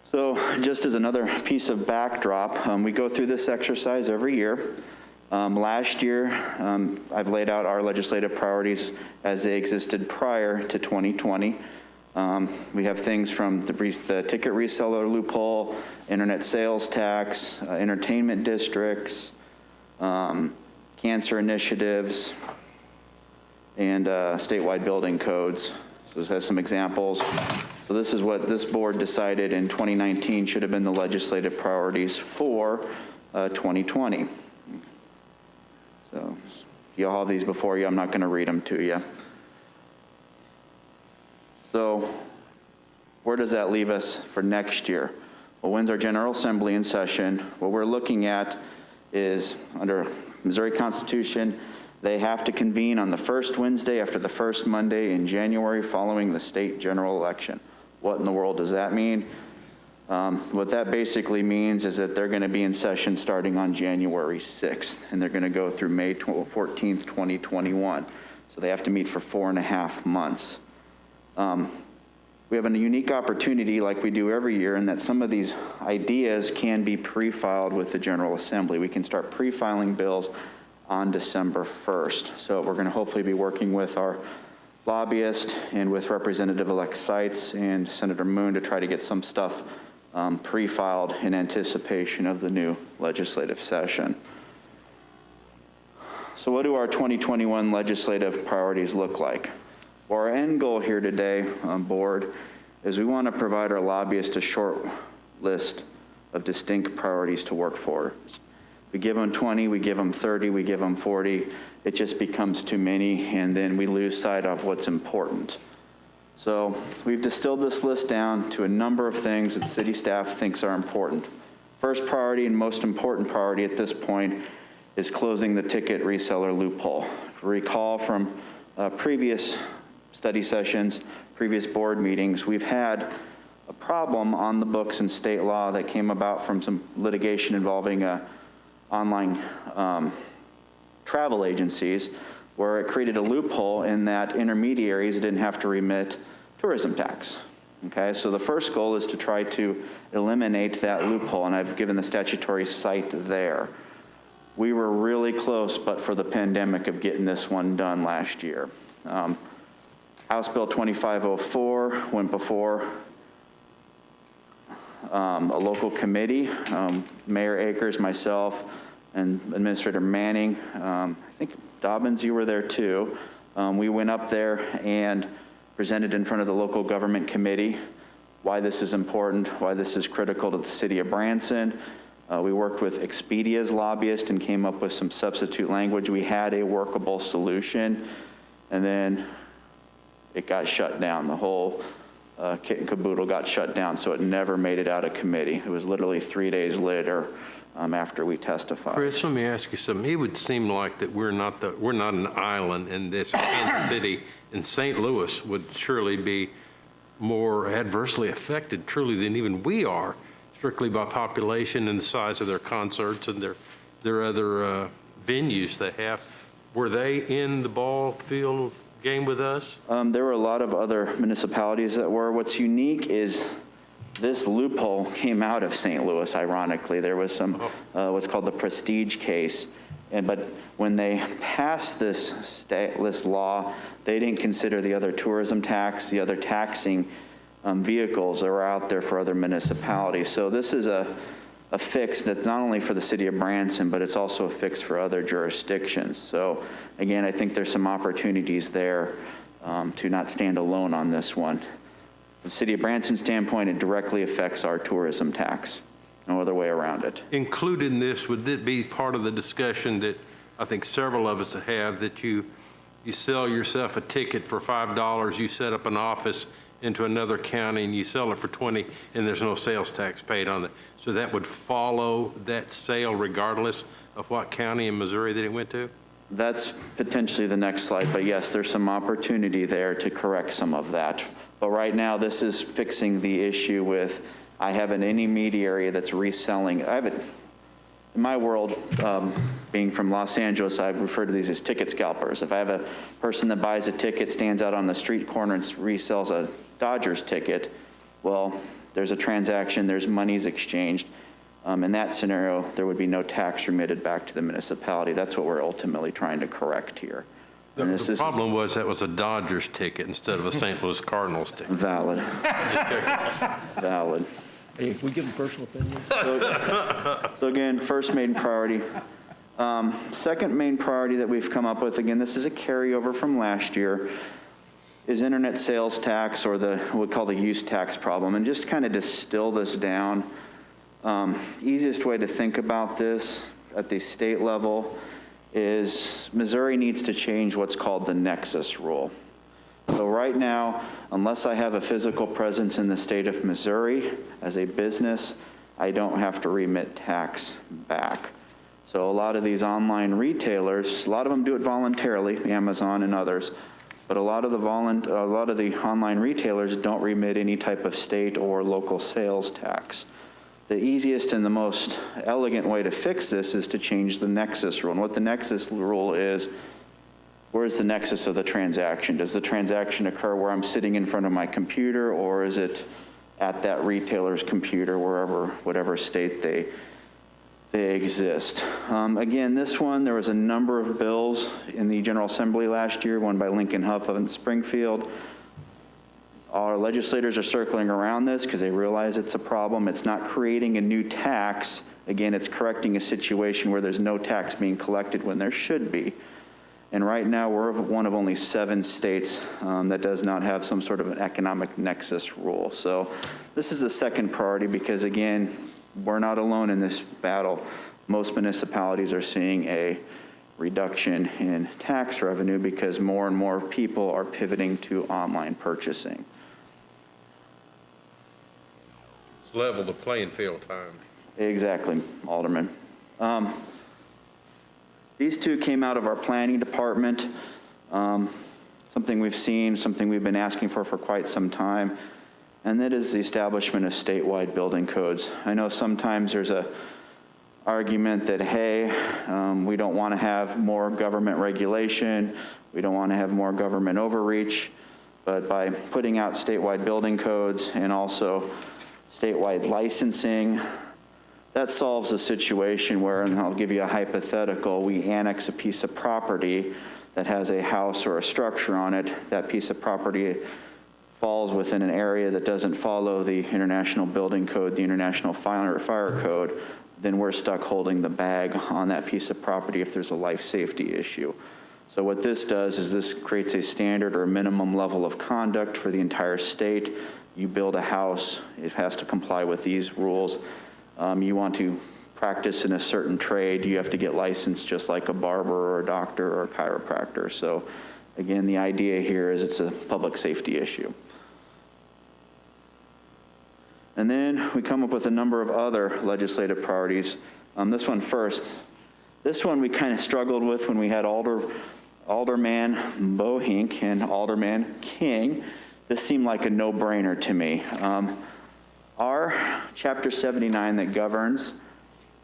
So just as another piece of backdrop, we go through this exercise every year. Last year, I've laid out our legislative priorities as they existed prior to 2020. We have things from the ticket reseller loophole, internet sales tax, entertainment districts, cancer initiatives, and statewide building codes. So this has some examples. So this is what this board decided in 2019 should have been the legislative priorities for 2020. So you all have these before you. I'm not going to read them to you. So where does that leave us for next year? Well, when's our General Assembly in session? What we're looking at is under Missouri Constitution, they have to convene on the first Wednesday after the first Monday in January following the state general election. What in the world does that mean? What that basically means is that they're going to be in session starting on January 6th, and they're going to go through May 14th, 2021. So they have to meet for 4.5 months. We have a unique opportunity like we do every year in that some of these ideas can be pre-filed with the General Assembly. We can start pre-filing bills on December 1st. So we're going to hopefully be working with our lobbyist and with Representative-elect Seitz and Senator Moon to try to get some stuff pre-filed in anticipation of the new legislative session. So what do our 2021 legislative priorities look like? Well, our end goal here today on board is we want to provide our lobbyists a short list of distinct priorities to work for. We give them 20, we give them 30, we give them 40. It just becomes too many, and then we lose sight of what's important. So we've distilled this list down to a number of things that city staff thinks are important. First priority and most important priority at this point is closing the ticket reseller loophole. If you recall from previous study sessions, previous board meetings, we've had a problem on the books in state law that came about from some litigation involving online travel agencies, where it created a loophole in that intermediaries didn't have to remit tourism tax. Okay, so the first goal is to try to eliminate that loophole, and I've given the statutory site there. We were really close, but for the pandemic, of getting this one done last year. House Bill 2504 went before a local committee, Mayor Akers, myself, and Administrator Manning. I think Dobbins, you were there too. We went up there and presented in front of the local government committee why this is important, why this is critical to the city of Branson. We worked with Expedia's lobbyist and came up with some substitute language. We had a workable solution, and then it got shut down. The whole kit and caboodle got shut down, so it never made it out of committee. It was literally 3 days later after we testified. Chris, let me ask you something. It would seem like that we're not an island in this. Kansas City and St. Louis would surely be more adversely affected truly than even we are, strictly by population and the size of their concerts and their other venues they have. Were they in the ball field game with us? There were a lot of other municipalities that were. What's unique is this loophole came out of St. Louis, ironically. There was some, what's called the Prestige case. But when they passed this law, they didn't consider the other tourism tax, the other taxing vehicles that were out there for other municipalities. So this is a fix that's not only for the city of Branson, but it's also a fix for other jurisdictions. So again, I think there's some opportunities there to not stand alone on this one. From the city of Branson standpoint, it directly affects our tourism tax. No other way around it. Included in this, would it be part of the discussion that I think several of us have, that you sell yourself a ticket for $5, you set up an office into another county and you sell it for $20 and there's no sales tax paid on it. So that would follow that sale regardless of what county in Missouri that it went to? That's potentially the next slide, but yes, there's some opportunity there to correct some of that. But right now, this is fixing the issue with, I have an intermediary that's reselling. In my world, being from Los Angeles, I refer to these as ticket scalpers. If I have a person that buys a ticket, stands out on the street corner and resells a Dodgers ticket, well, there's a transaction, there's monies exchanged. In that scenario, there would be no tax remitted back to the municipality. That's what we're ultimately trying to correct here. The problem was that was a Dodgers ticket instead of a St. Louis Cardinals ticket. Valid. Valid. Hey, if we give them personal opinions. So again, first main priority. Second main priority that we've come up with, again, this is a carryover from last year, is internet sales tax, or what we call the use tax problem. And just kind of distill this down, easiest way to think about this at the state level is Missouri needs to change what's called the nexus rule. So right now, unless I have a physical presence in the state of Missouri as a business, I don't have to remit tax back. So a lot of these online retailers, a lot of them do it voluntarily, Amazon and others, but a lot of the online retailers don't remit any type of state or local sales tax. The easiest and the most elegant way to fix this is to change the nexus rule. And what the nexus rule is, where's the nexus of the transaction? Does the transaction occur where I'm sitting in front of my computer, or is it at that retailer's computer, whatever state they exist? Again, this one, there was a number of bills in the General Assembly last year, one by Lincoln Huff in Springfield. Our legislators are circling around this because they realize it's a problem. It's not creating a new tax. Again, it's correcting a situation where there's no tax being collected when there should be. And right now, we're one of only 7 states that does not have some sort of an economic nexus rule. So this is the second priority because, again, we're not alone in this battle. Most municipalities are seeing a reduction in tax revenue because more and more people are pivoting to online purchasing. Level the playing field time. Exactly, Alderman. These two came out of our planning department. Something we've seen, something we've been asking for quite some time, and that is the establishment of statewide building codes. I know sometimes there's a argument that, hey, we don't want to have more government regulation, we don't want to have more government overreach, but by putting out statewide building codes and also statewide licensing, that solves a situation where, and I'll give you a hypothetical, we annex a piece of property that has a house or a structure on it. That piece of property falls within an area that doesn't follow the International Building Code, the International Fire Code, then we're stuck holding the bag on that piece of property if there's a life safety issue. So what this does is this creates a standard or a minimum level of conduct for the entire state. You build a house, it has to comply with these rules. You want to practice in a certain trade, you have to get licensed just like a barber or a doctor or a chiropractor. So again, the idea here is it's a public safety issue. And then we come up with a number of other legislative priorities. This one first. This one we kind of struggled with when we had Alderman Bohink and Alderman King. This seemed like a no-brainer to me. Our Chapter 79 that governs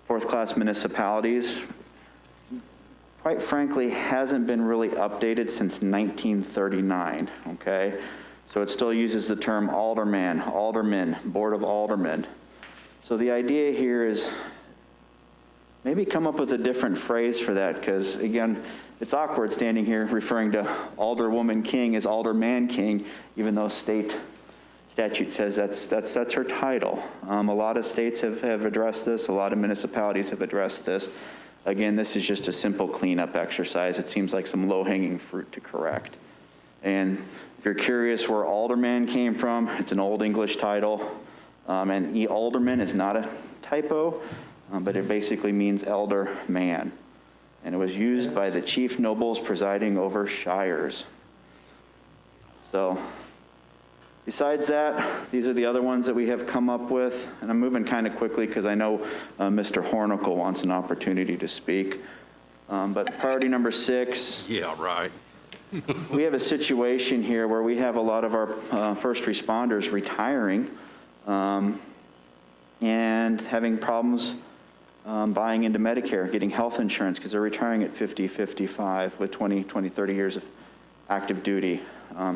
fourth-class municipalities, quite frankly, hasn't been really updated since 1939, okay? So it still uses the term alderman, alderman, board of aldermen. So the idea here is maybe come up with a different phrase for that, because again, it's awkward standing here referring to Alderwoman King as Alderman King, even though state statute says that's her title. A lot of states have addressed this. A lot of municipalities have addressed this. Again, this is just a simple cleanup exercise. It seems like some low-hanging fruit to correct. And if you're curious where alderman came from, it's an Old English title. And alderman is not a typo, but it basically means elder man. And it was used by the chief nobles presiding over shires. So, besides that, these are the other ones that we have come up with, and I'm moving kind of quickly because I know Mr. Hornicle wants an opportunity to speak. But priority number 6. Yeah, right. We have a situation here where we have a lot of our first responders retiring and having problems buying into Medicare, getting health insurance because they're retiring at 50, 55 with 20, 30 years of active duty.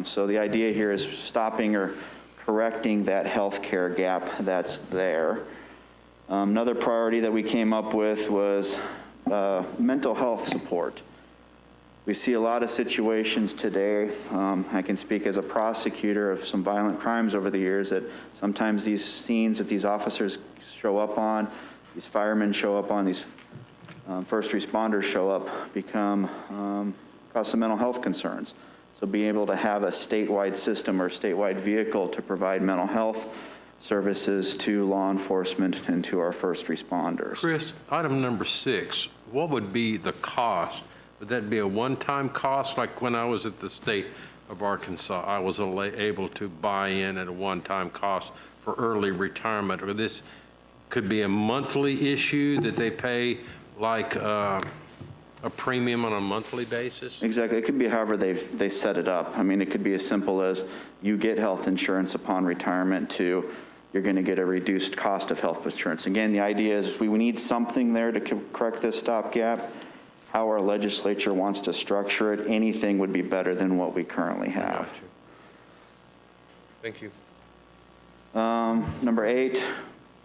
So the idea here is stopping or correcting that health care gap that's there. Another priority that we came up with was mental health support. We see a lot of situations today. I can speak as a prosecutor of some violent crimes over the years that sometimes these scenes that these officers show up on, these firemen show up on, these first responders show up, become cause some mental health concerns. So being able to have a statewide system or statewide vehicle to provide mental health services to law enforcement and to our first responders. Chris, item number 6, what would be the cost? Would that be a one-time cost? Like when I was at the state of Arkansas, I was able to buy in at a one-time cost for early retirement, or this could be a monthly issue that they pay like a premium on a monthly basis? Exactly. It could be however they set it up. I mean, it could be as simple as you get health insurance upon retirement to you're going to get a reduced cost of health insurance. Again, the idea is we need something there to correct this stopgap. How our legislature wants to structure it, anything would be better than what we currently have. Thank you. Number 8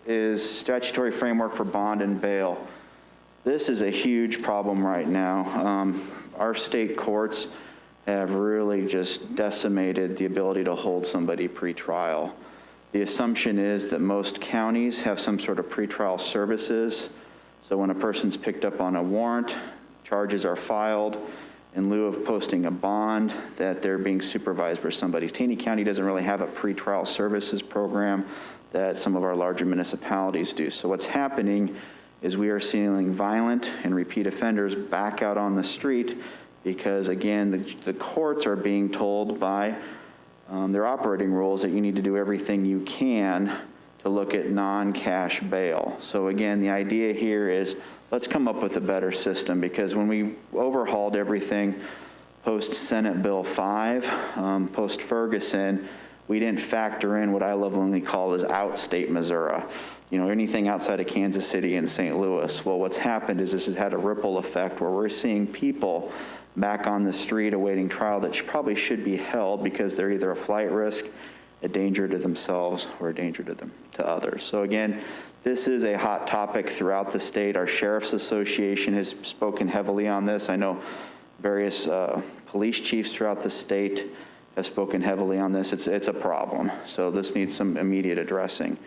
is statutory framework for bond and bail. This is a huge problem right now. Our state courts have really just decimated the ability to hold somebody pretrial. The assumption is that most counties have some sort of pretrial services. So when a person's picked up on a warrant, charges are filed, in lieu of posting a bond, that they're being supervised by somebody. Taney County doesn't really have a pretrial services program that some of our larger municipalities do. So what's happening is we are seeing violent and repeat offenders back out on the street because, again, the courts are being told by their operating rules that you need to do everything you can to look at non-cash bail. So again, the idea here is let's come up with a better system, because when we overhauled everything post-Senate Bill 5, post-Ferguson, we didn't factor in what I lovingly call as outstate Missouri. You know, anything outside of Kansas City and St. Louis. Well, what's happened is this has had a ripple effect where we're seeing people back on the street awaiting trial that probably should be held because they're either a flight risk, a danger to themselves, or a danger to others. So again, this is a hot topic throughout the state. Our Sheriff's Association has spoken heavily on this. I know various police chiefs throughout the state have spoken heavily on this. It's a problem. So this needs some immediate addressing.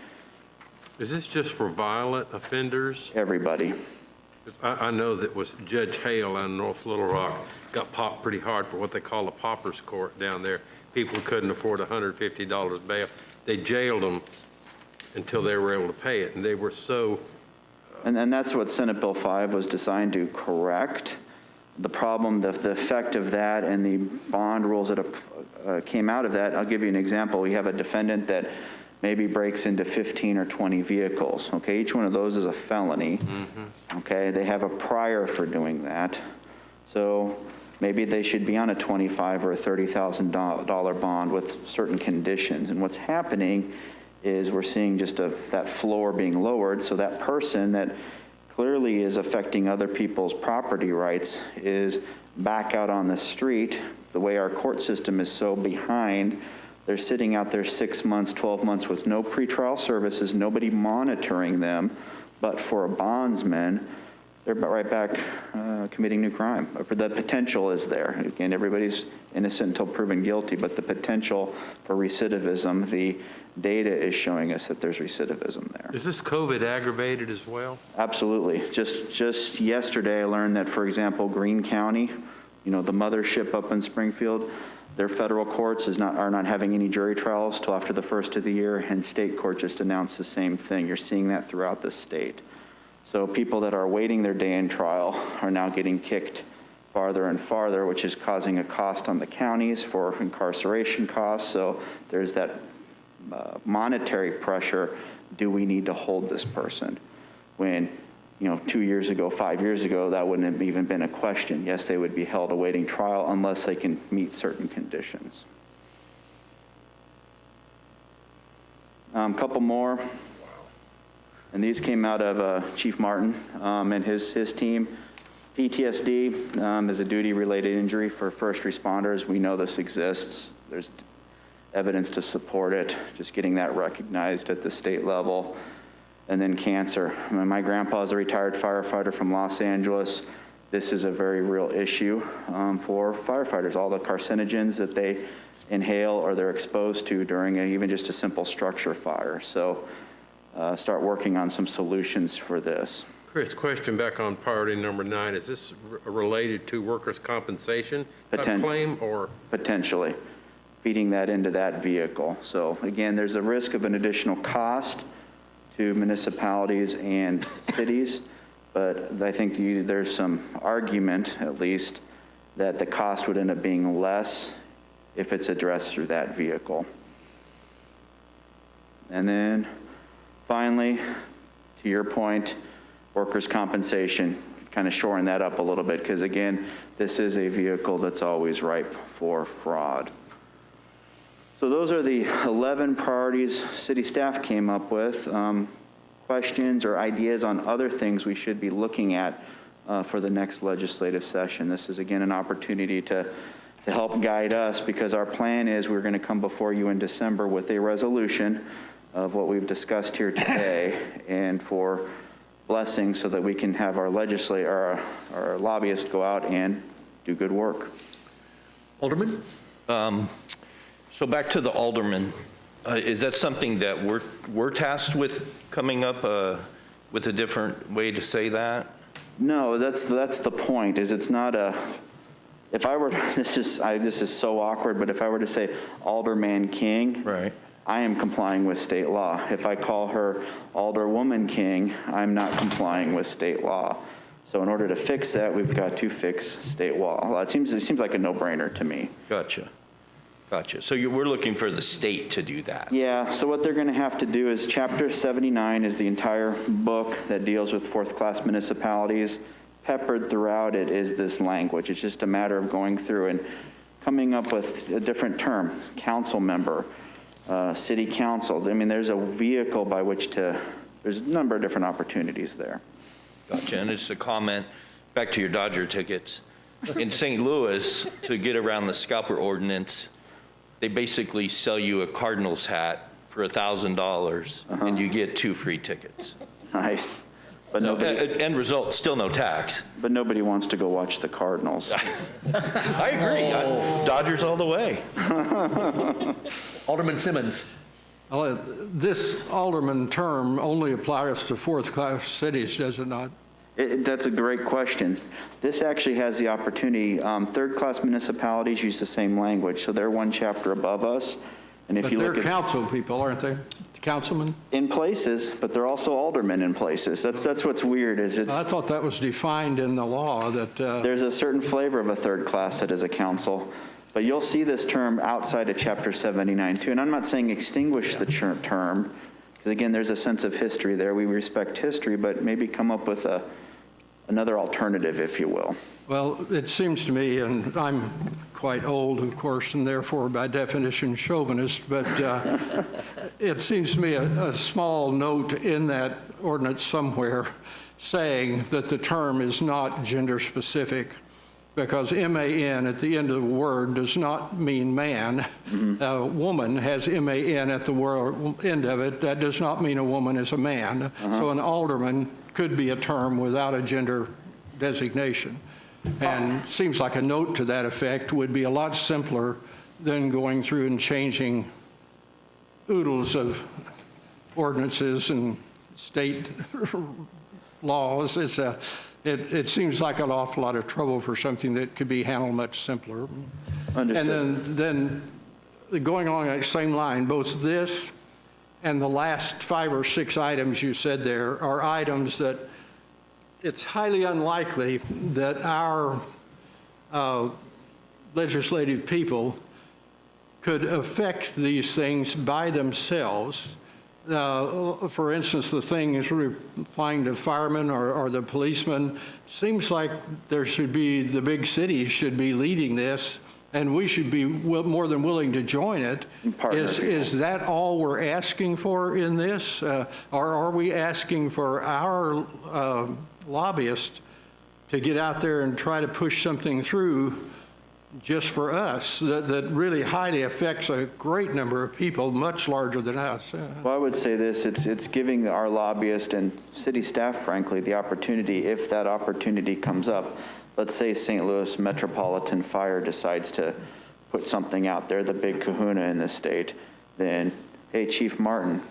Is this just for violent offenders? Everybody. I know that was Judge Hale out in North Little Rock got popped pretty hard for what they call a pauper's court down there. People who couldn't afford $150 bail. They jailed them until they were able to pay it, and they were so... And that's what Senate Bill 5 was designed to correct. The problem, the effect of that and the bond rules that came out of that, I'll give you an example. We have a defendant that maybe breaks into 15 or 20 vehicles, okay? Each one of those is a felony, okay? They have a prior for doing that. So maybe they should be on a $25,000 or a $30,000 bond with certain conditions. And what's happening is we're seeing just that floor being lowered, so that person that clearly is affecting other people's property rights is back out on the street. The way our court system is so behind, they're sitting out there 6 months, 12 months with no pretrial services, nobody monitoring them, but for a bondsman, they're right back committing new crime. The potential is there. Again, everybody's innocent until proven guilty, but the potential for recidivism, the data is showing us that there's recidivism there. Is this COVID aggravated as well? Absolutely. Just yesterday, I learned that, for example, Greene County, you know, the mothership up in Springfield, their federal courts are not having any jury trials till after the first of the year, and state court just announced the same thing. You're seeing that throughout the state. So people that are waiting their day in trial are now getting kicked farther and farther, which is causing a cost on the counties for incarceration costs. So there's that monetary pressure. Do we need to hold this person? When, you know, 2 years ago, 5 years ago, that wouldn't have even been a question. Yes, they would be held awaiting trial unless they can meet certain conditions. Couple more. And these came out of Chief Martin and his team. PTSD is a duty-related injury for first responders. We know this exists. There's evidence to support it, just getting that recognized at the state level. And then cancer. I mean, my grandpa is a retired firefighter from Los Angeles. This is a very real issue for firefighters. All the carcinogens that they inhale or they're exposed to during even just a simple structure fire. So start working on some solutions for this. Chris, question back on priority number 9. Is this related to workers' compensation claim or? Potentially, feeding that into that vehicle. So again, there's a risk of an additional cost to municipalities and cities, but I think there's some argument, at least, that the cost would end up being less if it's addressed through that vehicle. And then finally, to your point, workers' compensation, kind of shoring that up a little bit, because again, this is a vehicle that's always ripe for fraud. So those are the 11 priorities city staff came up with. Questions or ideas on other things we should be looking at for the next legislative session. This is again an opportunity to help guide us, because our plan is we're going to come before you in December with a resolution of what we've discussed here today and for blessing so that we can have our our lobbyists go out and do good work. Alderman? So back to the alderman, is that something that we're tasked with coming up with a different way to say that? No, that's the point. Is it's not a. If I were, this is so awkward, but if I were to say Alderman King, Right. I am complying with state law. If I call her Alderwoman King, I'm not complying with state law. So in order to fix that, we've got to fix state law. It seems like a no-brainer to me. Gotcha. So we're looking for the state to do that. Yeah, so what they're going to have to do is Chapter 79 is the entire book that deals with fourth-class municipalities. Peppered throughout it is this language. It's just a matter of going through and coming up with a different term, council member, city council. I mean, there's a vehicle by which there's a number of different opportunities there. Gotcha. And it's a comment, back to your Dodger tickets. In St. Louis, to get around the scalper ordinance, they basically sell you a Cardinals hat for $1,000 and you get 2 free tickets. Nice. But No, nobody, end result, still no tax. but nobody wants to go watch the Cardinals. I agree. Dodgers all the way. Alderman Simmons. Well, this alderman term only applies to fourth-class cities, does it not? That's a great question. This actually has the opportunity, third-class municipalities use the same language, so they're one chapter above us. And if But you they're look at, council people, aren't they? Councilmen? in places, but they're also aldermen in places. That's what's weird, is it's, I thought that was defined in the law, that, there's a certain flavor of a third class that is a council. But you'll see this term outside of Chapter 79 too. And I'm not saying extinguish the term, because again, there's a sense of history there. We respect history, but maybe come up with another alternative, if you will. well, it seems to me, and I'm quite old, of course, and therefore by definition chauvinist, but it seems to me a small note in that ordinance somewhere saying that the term is not gender specific, because M-A-N at the end of the word does not mean man. A woman has M-A-N at the end of it. That does not mean a woman is a man. So an alderman could be a term without a gender designation. And seems like a note to that effect would be a lot simpler than going through and changing oodles of ordinances and state laws. It seems like an awful lot of trouble for something that could be handled much simpler. Understood. And then going along that same line, both this and the last 5 or 6 items you said there are items that it's highly unlikely that our legislative people could affect these things by themselves. For instance, the thing is applying to firemen or the policemen. Seems like there should be, the big cities should be leading this, and we should be more than willing to join it. Is that all we're asking for in this? Or are we asking for our lobbyists to get out there and try to push something through just for us that really highly affects a great number of people, much larger than us? Well, I would say this, it's giving our lobbyists and city staff, frankly, the opportunity, if that opportunity comes up. Let's say St. Louis Metropolitan Fire decides to put something out there, the big kahuna in the state, then, hey, Chief Martin,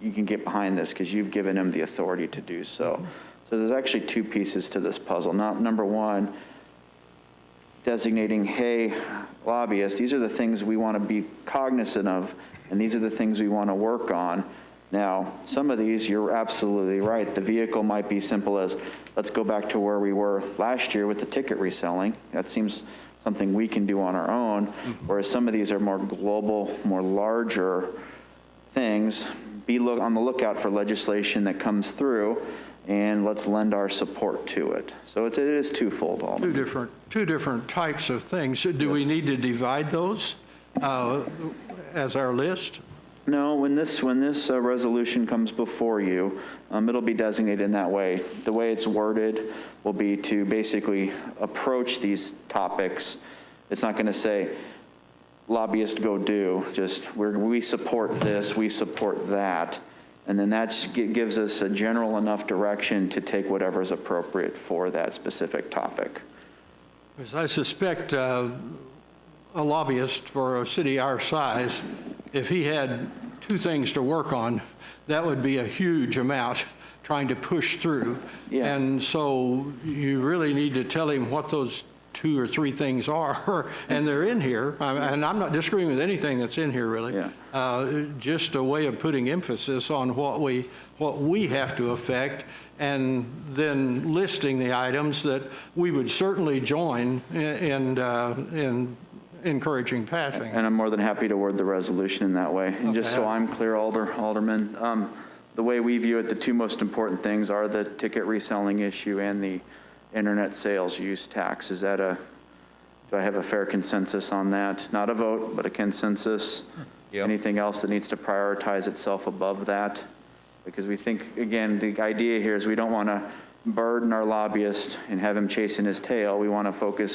you can get behind this because you've given him the authority to do so. So there's actually 2 pieces to this puzzle. Number one, designating, hey, lobbyists, these are the things we want to be cognizant of, and these are the things we want to work on. Now, some of these, you're absolutely right. The vehicle might be simple as, let's go back to where we were last year with the ticket reselling. That seems something we can do on our own, whereas some of these are more global, more larger things. Be on the lookout for legislation that comes through, and let's lend our support to it. So it is twofold, Alderman. Two different types of things. Do we need to divide those as our list? No, when this resolution comes before you, it'll be designated in that way. The way it's worded will be to basically approach these topics. It's not going to say, lobbyist go do, just we support this, we support that. And then that gives us a general enough direction to take whatever is appropriate for that specific topic. Because I suspect a lobbyist for a city our size, if he had 2 things to work on, that would be a huge amount trying to push through. Yeah. And so you really need to tell him what those 2 or 3 things are, and they're in here, and I'm not disagreeing with anything that's in here, really. Yeah. Just a way of putting emphasis on what we have to affect, and then listing the items that we would certainly join in encouraging passing. And I'm more than happy to word the resolution in that way. And just so I'm clear, Alderman, the way we view it, the 2 most important things are the ticket reselling issue and the internet sales use tax. Do I have a fair consensus on that? Not a vote, but a consensus? Yep. Anything else that needs to prioritize itself above that? Because we think, again, the idea here is we don't want to burden our lobbyist and have him chasing his tail. We want to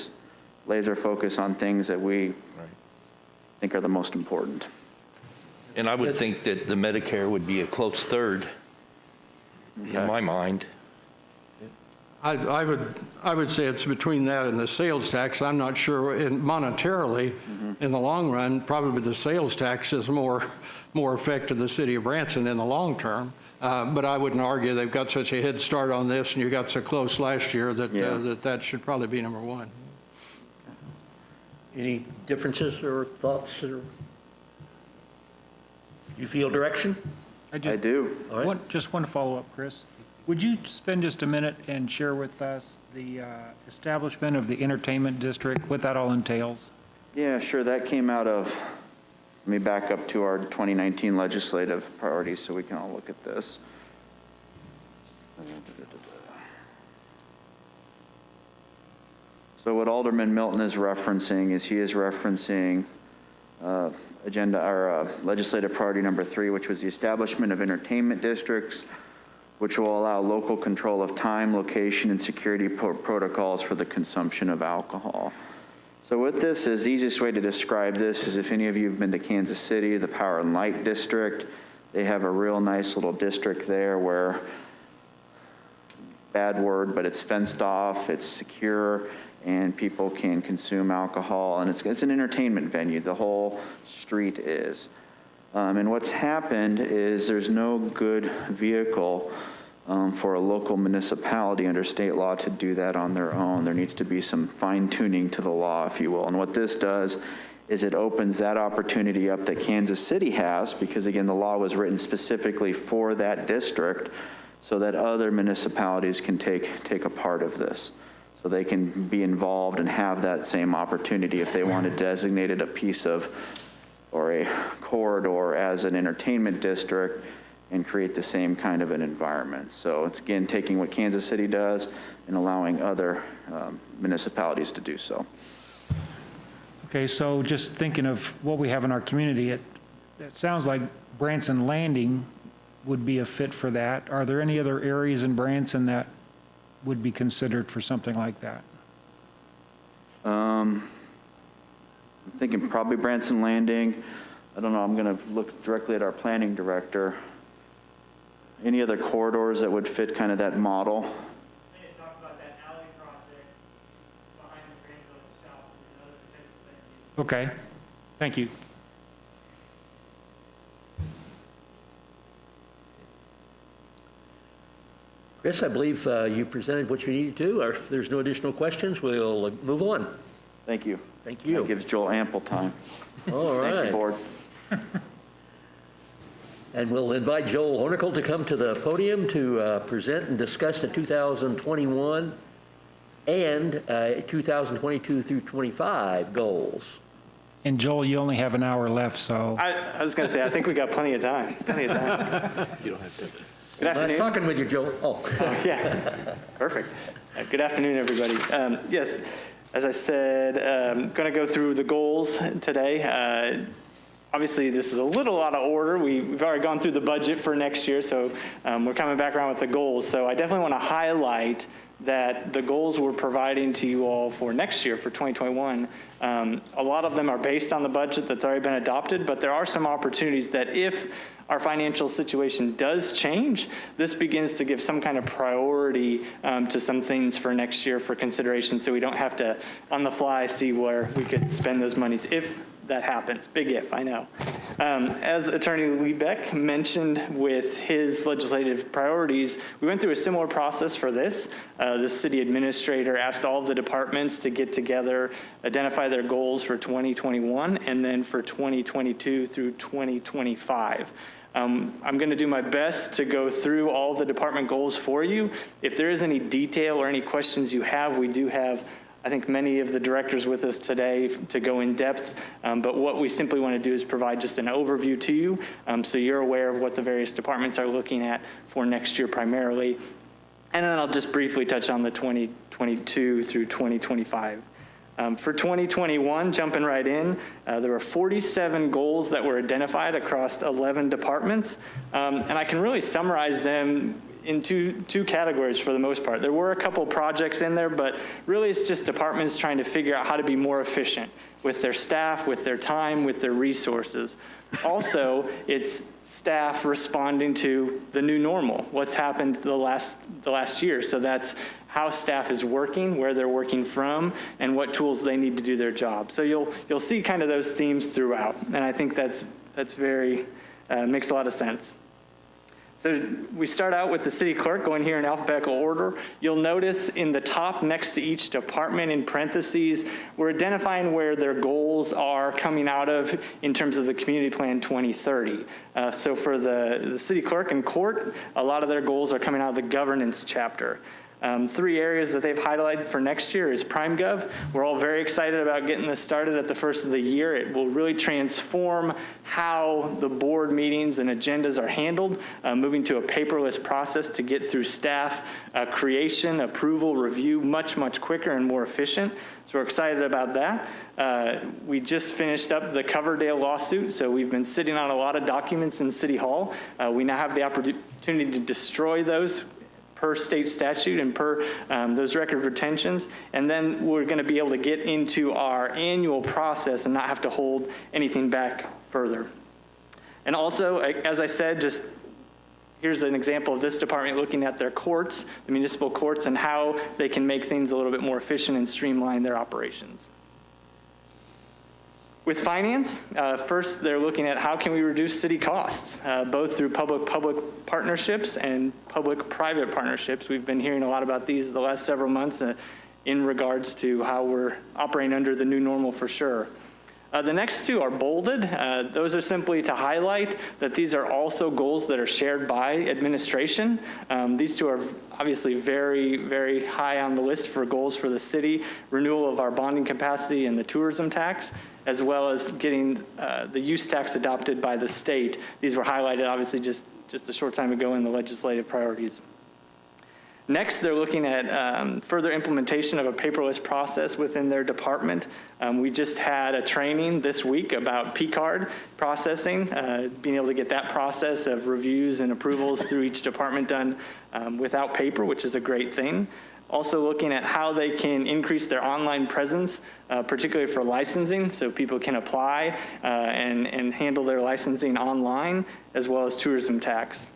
laser focus on things that we think are the most important. And I would think that the Medicare would be a close third, in my mind. I would say it's between that and the sales tax. I'm not sure monetarily, in the long run, probably the sales tax is more effect to the city of Branson in the long term. But I wouldn't argue they've got such a head start on this, and you got so close last year that should probably be number 1. Any differences or thoughts? Or you feel direction? I do. All right. Just one follow-up, Chris. Would you spend just a minute and share with us the establishment of the entertainment district, what that all entails? Yeah, sure. That came out of, let me back up to our 2019 legislative priorities so we can all look at this. So what Alderman Milton is referencing is he is referencing legislative priority number 3, which was the establishment of entertainment districts, which will allow local control of time, location, and security protocols for the consumption of alcohol. So what this is, the easiest way to describe this is if any of you have been to Kansas City, the Power and Light District, they have a real nice little district there where, bad word, but it's fenced off, it's secure, and people can consume alcohol, and it's an entertainment venue. The whole street is. And what's happened is there's no good vehicle for a local municipality under state law to do that on their own. There needs to be some fine-tuning to the law, if you will. And what this does is it opens that opportunity up that Kansas City has, because again, the law was written specifically for that district, so that other municipalities can take a part of this. So they can be involved and have that same opportunity if they want to designate it a piece of or a corridor as an entertainment district and create the same kind of an environment. So it's again taking what Kansas City does and allowing other municipalities to do so. Okay, so just thinking of what we have in our community, it sounds like Branson Landing would be a fit for that. Are there any other areas in Branson that would be considered for something like that? I'm thinking probably Branson Landing. I don't know, I'm going to look directly at our planning director. Any other corridors that would fit kind of that model? They had talked about that alley project behind the Grand Village South and other potential things. Okay, thank you. Chris, I believe you presented what you needed to. If there's no additional questions, we'll move on. Thank you. Thank you. That gives Joel ample time. All right. Thank you, board. And we'll invite Joel Hornicle to come to the podium to present and discuss the 2021 and 2022 through 25 goals. And Joel, you only have an hour left, so. I was going to say, I think we got plenty of time. Plenty of time. You don't have to. Good Nice afternoon. talking with you, Joel. Oh. Yeah, perfect. Good afternoon, everybody. Yes, as I said, going to go through the goals today. Obviously, this is a little out of order. We've already gone through the budget for next year, so we're coming back around with the goals. So I definitely want to highlight that the goals we're providing to you all for next year, for 2021, a lot of them are based on the budget that's already been adopted, but there are some opportunities that if our financial situation does change, this begins to give some kind of priority to some things for next year for consideration, so we don't have to, on the fly, see where we could spend those monies if that happens. Big if, I know. As Attorney Liebeck mentioned with his legislative priorities, we went through a similar process for this. The city administrator asked all of the departments to get together, identify their goals for 2021, and then for 2022 through 2025. I'm going to do my best to go through all the department goals for you. If there is any detail or any questions you have, we do have, I think, many of the directors with us today to go in depth, but what we simply want to do is provide just an overview to you so you're aware of what the various departments are looking at for next year primarily. And then I'll just briefly touch on the 2022 through 2025. For 2021, jumping right in, there were 47 goals that were identified across 11 departments, and I can really summarize them in two categories for the most part. There were a couple projects in there, but really it's just departments trying to figure out how to be more efficient with their staff, with their time, with their resources. Also, it's staff responding to the new normal, what's happened the last year. So that's how staff is working, where they're working from, and what tools they need to do their job. So you'll see kind of those themes throughout, and I think that's very, makes a lot of sense. So we start out with the city clerk, going here in alphabetical order. You'll notice in the top next to each department in parentheses, we're identifying where their goals are coming out of in terms of the Community Plan 2030. So for the city clerk and court, a lot of their goals are coming out of the governance chapter. 3 areas that they've highlighted for next year is PrimeGov. We're all very excited about getting this started at the first of the year. It will really transform how the board meetings and agendas are handled, moving to a paperless process to get through staff creation, approval, review much, much quicker and more efficient. So we're excited about that. We just finished up the Coverdale lawsuit, so we've been sitting on a lot of documents in City Hall. We now have the opportunity to destroy those per state statute and per those record retentions. And then we're going to be able to get into our annual process and not have to hold anything back further. And also, as I said, just here's an example of this department looking at their courts, the municipal courts, and how they can make things a little bit more efficient and streamline their operations. With finance, first they're looking at how can we reduce city costs, both through public-public partnerships and public-private partnerships. We've been hearing a lot about these the last several months in regards to how we're operating under the new normal for sure. The next 2 are bolded. Those are simply to highlight that these are also goals that are shared by administration. These 2 are obviously very, very high on the list for goals for the city: renewal of our bonding capacity and the tourism tax, as well as getting the use tax adopted by the state. These were highlighted obviously just a short time ago in the legislative priorities. Next, they're looking at further implementation of a paperless process within their department. We just had a training this week about P-card processing, being able to get that process of reviews and approvals through each department done without paper, which is a great thing. Also looking at how they can increase their online presence, particularly for licensing, so people can apply and handle their licensing online, as well as tourism tax.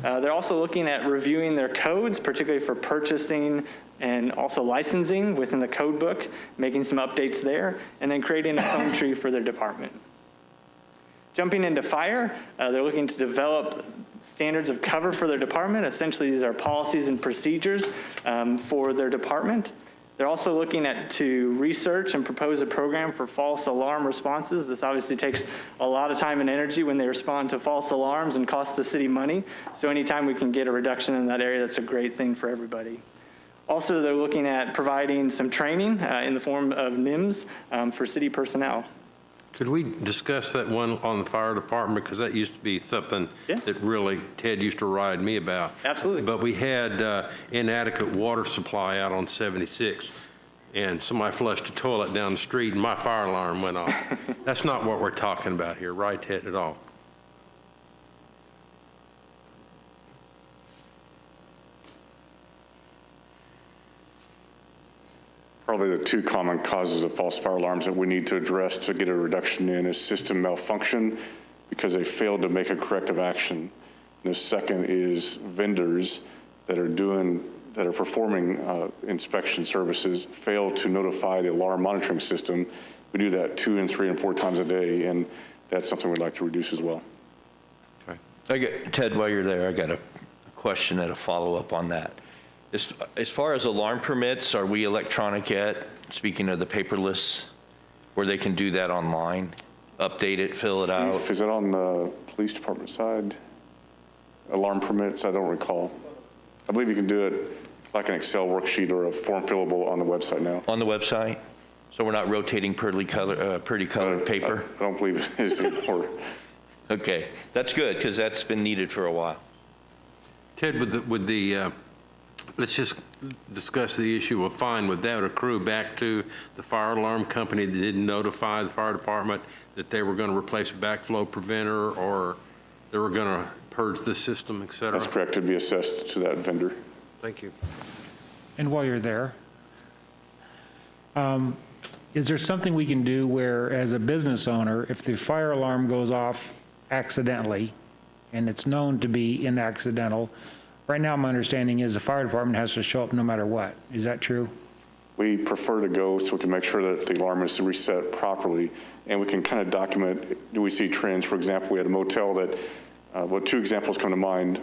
They're also looking at reviewing their codes, particularly for purchasing and also licensing within the code book, making some updates there, and then creating a phone tree for their department. Jumping into fire, they're looking to develop standards of cover for their department. Essentially, these are policies and procedures for their department. They're also looking to research and propose a program for false alarm responses. This obviously takes a lot of time and energy when they respond to false alarms and costs the city money. So anytime we can get a reduction in that area, that's a great thing for everybody. Also, they're looking at providing some training in the form of NIMS for city personnel. Could we discuss that one on the fire department? Because that used to be something that really Ted used to ride me about. Absolutely. But we had inadequate water supply out on 76, and somebody flushed a toilet down the street and my fire alarm went off. That's not what we're talking about here, right, Ted, at all? Probably the 2 common causes of false fire alarms that we need to address to get a reduction in is system malfunction because they failed to make a corrective action. And the second is vendors that are performing inspection services fail to notify the alarm monitoring system. We do that 2 and 3 and 4 times a day, and that's something we'd like to reduce as well. Ted, while you're there, I got a question and a follow-up on that. As far as alarm permits, are we electronic yet? Speaking of the paperless, where they can do that online, update it, fill it out? Is it on the police department side? Alarm permits, I don't recall. I believe you can do it like an Excel worksheet or a form fillable on the website now. On the website? So we're not rotating pretty colored paper? I don't believe it is anymore. Okay, that's good, because that's been needed for a while. Ted, let's just discuss the issue of fine. Would that accrue back to the fire alarm company that didn't notify the fire department that they were going to replace a backflow preventer, or they were going to purge the system, et cetera? That's correct. It'd be assessed to that vendor. Thank you. And while you're there, is there something we can do where, as a business owner, if the fire alarm goes off accidentally, and it's known to be accidental, right now my understanding is the fire department has to show up no matter what. Is that true? We prefer to go so we can make sure that the alarm is reset properly, and we can kind of document, do we see trends? For example, we had a motel that, two examples come to mind.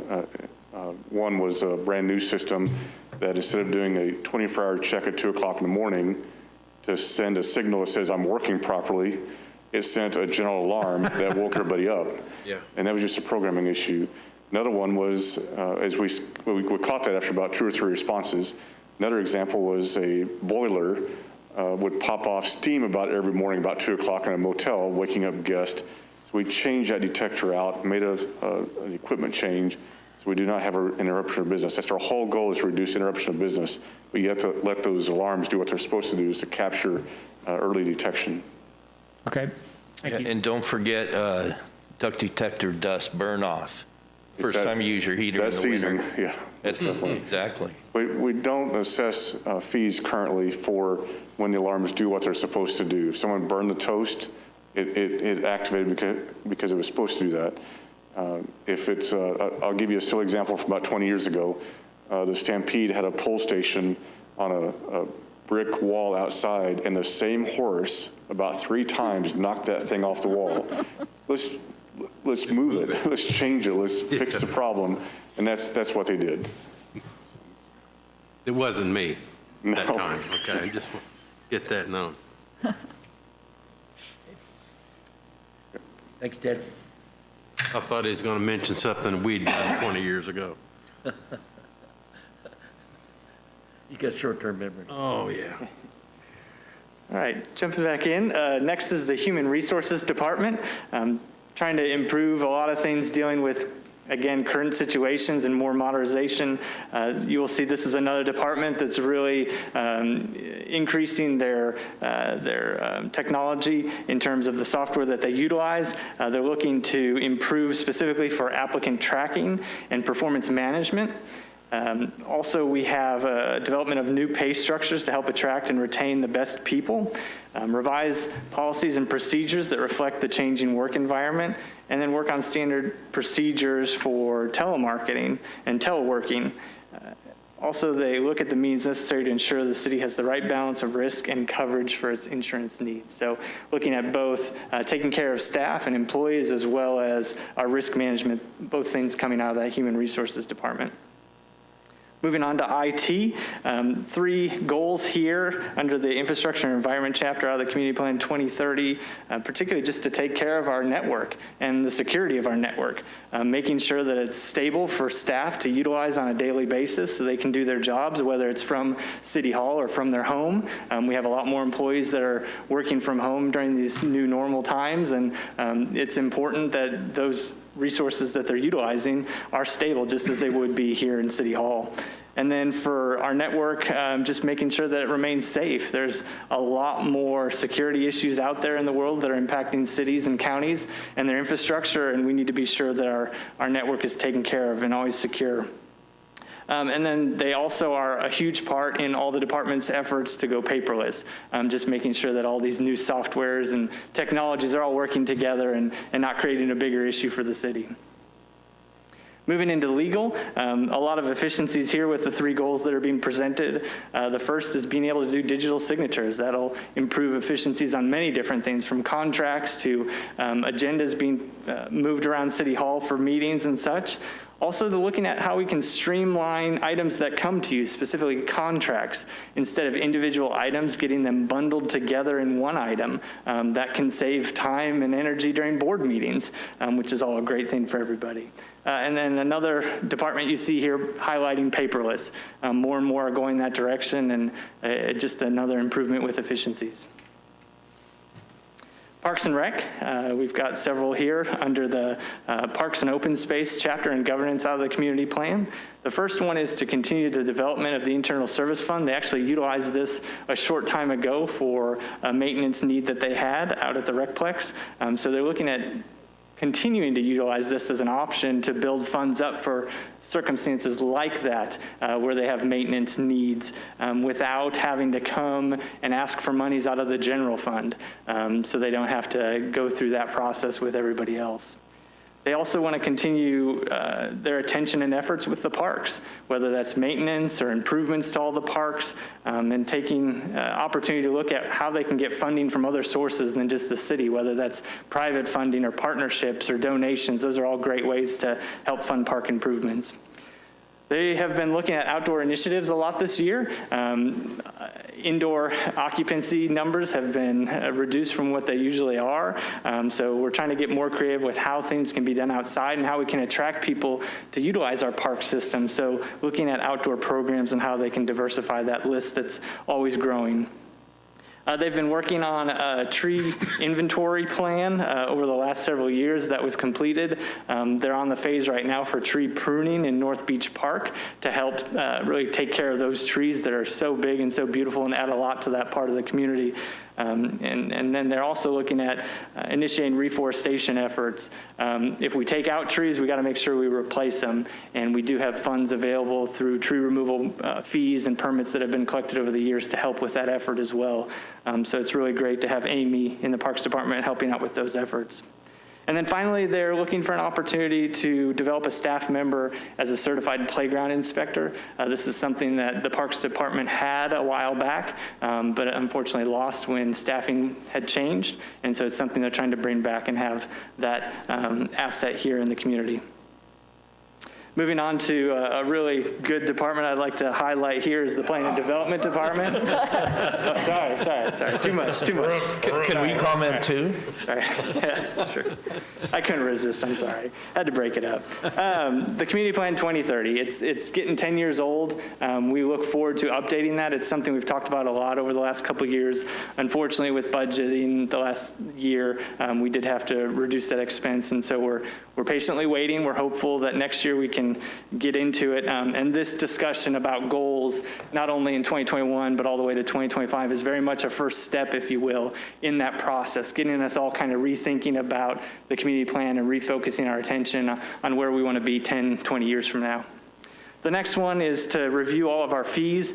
One was a brand new system that instead of doing a 24-hour check at 2 o'clock in the morning to send a signal that says I'm working properly, it sent a general alarm that woke everybody up. Yeah. And that was just a programming issue. Another one was, as we caught that after about 2 or 3 responses. Another example was a boiler would pop off steam about every morning about 2 o'clock in a motel, waking up guests. So we changed that detector out, made an equipment change, so we do not have an interruption of business. That's our whole goal, is to reduce interruption of business. But you have to let those alarms do what they're supposed to do, is to capture early detection. Okay, thank you. And don't forget duct detector dust burn off. First time you use your heater in the winter. That season, yeah. That's definitely. Exactly. We don't assess fees currently for when the alarms do what they're supposed to do. If someone burned the toast, it activated because it was supposed to do that. If it's, I'll give you a silly example from about 20 years ago. The Stampede had a pull station on a brick wall outside, and the same horse about 3 times knocked that thing off the wall. Let's move it. Let's change it. Let's fix the problem. And that's what they did. It wasn't me that No. time. Okay, I just want to get that known. Thanks, Ted. I thought he was going to mention something we'd done 20 years ago. You got short-term memory. Oh, yeah. All right, jumping back in. Next is the Human Resources Department. Trying to improve a lot of things dealing with, again, current situations and more modernization. You will see this is another department that's really increasing their technology in terms of the software that they utilize. They're looking to improve specifically for applicant tracking and performance management. Also, we have development of new pay structures to help attract and retain the best people, revise policies and procedures that reflect the changing work environment, and then work on standard procedures for telemarketing and teleworking. Also, they look at the means necessary to ensure the city has the right balance of risk and coverage for its insurance needs. So looking at both taking care of staff and employees, as well as our risk management, both things coming out of that Human Resources Department. Moving on to IT, 3 goals here under the Infrastructure and Environment chapter out of the Community Plan 2030, particularly just to take care of our network and the security of our network, making sure that it's stable for staff to utilize on a daily basis so they can do their jobs, whether it's from City Hall or from their home. We have a lot more employees that are working from home during these new normal times, and it's important that those resources that they're utilizing are stable, just as they would be here in City Hall. And then for our network, just making sure that it remains safe. There's a lot more security issues out there in the world that are impacting cities and counties and their infrastructure, and we need to be sure that our network is taken care of and always secure. And then they also are a huge part in all the department's efforts to go paperless, just making sure that all these new softwares and technologies are all working together and not creating a bigger issue for the city. Moving into legal, a lot of efficiencies here with the 3 goals that are being presented. The first is being able to do digital signatures. That'll improve efficiencies on many different things, from contracts to agendas being moved around City Hall for meetings and such. Also, looking at how we can streamline items that come to you, specifically contracts, instead of individual items, getting them bundled together in one item. That can save time and energy during board meetings, which is all a great thing for everybody. And then another department you see here highlighting paperless. More and more are going that direction, and just another improvement with efficiencies. Parks and Rec, we've got several here under the Parks and Open Space chapter and governance out of the community plan. The first one is to continue the development of the internal service fund. They actually utilized this a short time ago for a maintenance need that they had out at the Recplex. So they're looking at continuing to utilize this as an option to build funds up for circumstances like that, where they have maintenance needs, without having to come and ask for monies out of the general fund, so they don't have to go through that process with everybody else. They also want to continue their attention and efforts with the parks, whether that's maintenance or improvements to all the parks, and taking opportunity to look at how they can get funding from other sources than just the city, whether that's private funding or partnerships or donations. Those are all great ways to help fund park improvements. They have been looking at outdoor initiatives a lot this year. Indoor occupancy numbers have been reduced from what they usually are. So we're trying to get more creative with how things can be done outside and how we can attract people to utilize our park system. So looking at outdoor programs and how they can diversify that list that's always growing. They've been working on a tree inventory plan over the last several years that was completed. They're on the phase right now for tree pruning in North Beach Park to help really take care of those trees that are so big and so beautiful and add a lot to that part of the community. And then they're also looking at initiating reforestation efforts. If we take out trees, we got to make sure we replace them. And we do have funds available through tree removal fees and permits that have been collected over the years to help with that effort as well. So it's really great to have Amy in the Parks Department helping out with those efforts. And then finally, they're looking for an opportunity to develop a staff member as a certified playground inspector. This is something that the Parks Department had a while back, but unfortunately lost when staffing had changed. And so it's something they're trying to bring back and have that asset here in the community. Moving on to a really good department I'd like to highlight here is the Planning and Development Department. Oh, sorry. Too much. Can we comment too? Sorry. Yeah, that's true. I couldn't resist, I'm sorry. Had to break it up. The Community Plan 2030, it's getting 10 years old. We look forward to updating that. It's something we've talked about a lot over the last couple of years. Unfortunately, with budgeting the last year, we did have to reduce that expense, and so we're patiently waiting. We're hopeful that next year we can get into it. And this discussion about goals, not only in 2021, but all the way to 2025, is very much a first step, if you will, in that process, getting us all kind of rethinking about the community plan and refocusing our attention on where we want to be 10, 20 years from now. The next one is to review all of our fees.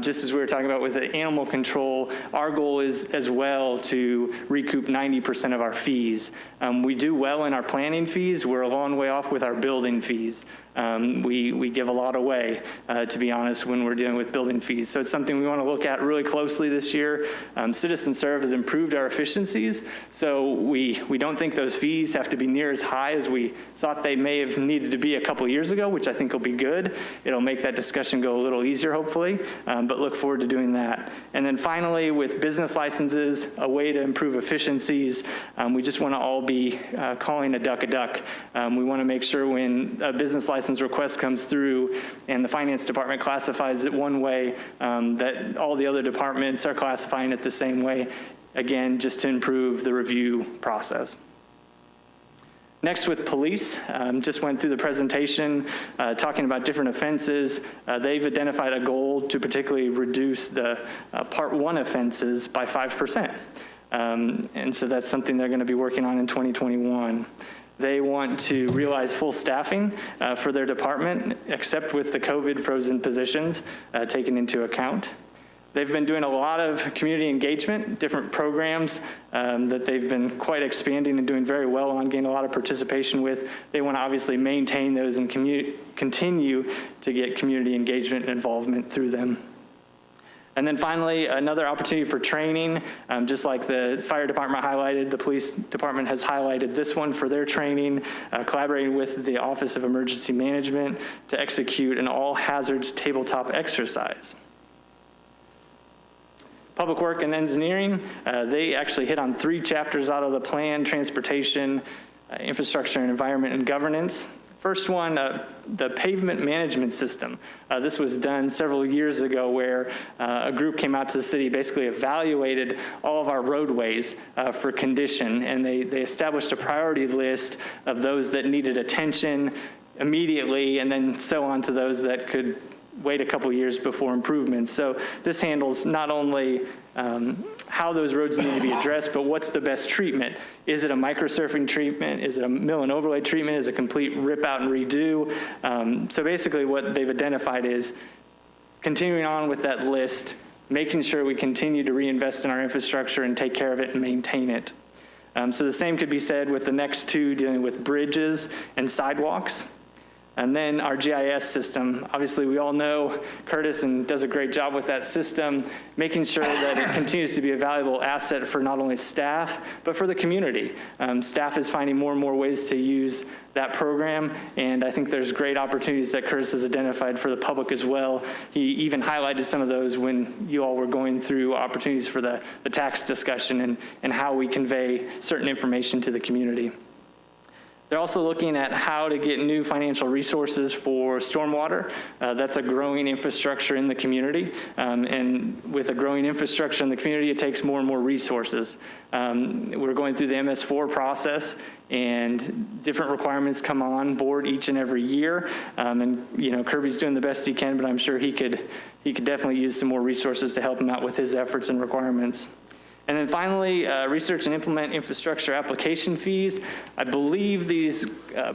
Just as we were talking about with the animal control, our goal is as well to recoup 90% of our fees. We do well in our planning fees. We're a long way off with our building fees. We give a lot away, to be honest, when we're dealing with building fees. So it's something we want to look at really closely this year. Citizen Serve has improved our efficiencies, so we don't think those fees have to be near as high as we thought they may have needed to be a couple years ago, which I think will be good. It'll make that discussion go a little easier, hopefully, but look forward to doing that. And then finally, with business licenses, a way to improve efficiencies, we just want to all be calling a duck a duck. We want to make sure when a business license request comes through and the finance department classifies it one way, that all the other departments are classifying it the same way, again, just to improve the review process. Next, with police, just went through the presentation talking about different offenses. They've identified a goal to particularly reduce the Part 1 offenses by 5%. And so that's something they're going to be working on in 2021. They want to realize full staffing for their department, except with the COVID frozen positions taken into account. They've been doing a lot of community engagement, different programs that they've been quite expanding and doing very well on, getting a lot of participation with. They want to obviously maintain those and continue to get community engagement and involvement through them. And then finally, another opportunity for training, just like the fire department highlighted, the police department has highlighted this one for their training, collaborating with the Office of Emergency Management to execute an all hazards tabletop exercise. Public Work and Engineering, they actually hit on 3 chapters out of the plan: transportation, infrastructure and environment and governance. First one, the pavement management system. This was done several years ago where a group came out to the city, basically evaluated all of our roadways for condition, and they established a priority list of those that needed attention immediately, and then so on to those that could wait a couple years before improvements. So this handles not only how those roads need to be addressed, but what's the best treatment? Is it a microsurfing treatment? Is it a mill and overlay treatment? Is it a complete rip out and redo? So basically what they've identified is continuing on with that list, making sure we continue to reinvest in our infrastructure and take care of it and maintain it. So the same could be said with the next 2, dealing with bridges and sidewalks. And then our GIS system, obviously we all know Curtis and does a great job with that system, making sure that it continues to be a valuable asset for not only staff, but for the community. Staff is finding more and more ways to use that program, and I think there's great opportunities that Curtis has identified for the public as well. He even highlighted some of those when you all were going through opportunities for the tax discussion and how we convey certain information to the community. They're also looking at how to get new financial resources for stormwater. That's a growing infrastructure in the community. And with a growing infrastructure in the community, it takes more and more resources. We're going through the MS4 process, and different requirements come on board each and every year. And you know, Kirby's doing the best he can, but I'm sure he could definitely use some more resources to help him out with his efforts and requirements. And then finally, research and implement infrastructure application fees. I believe these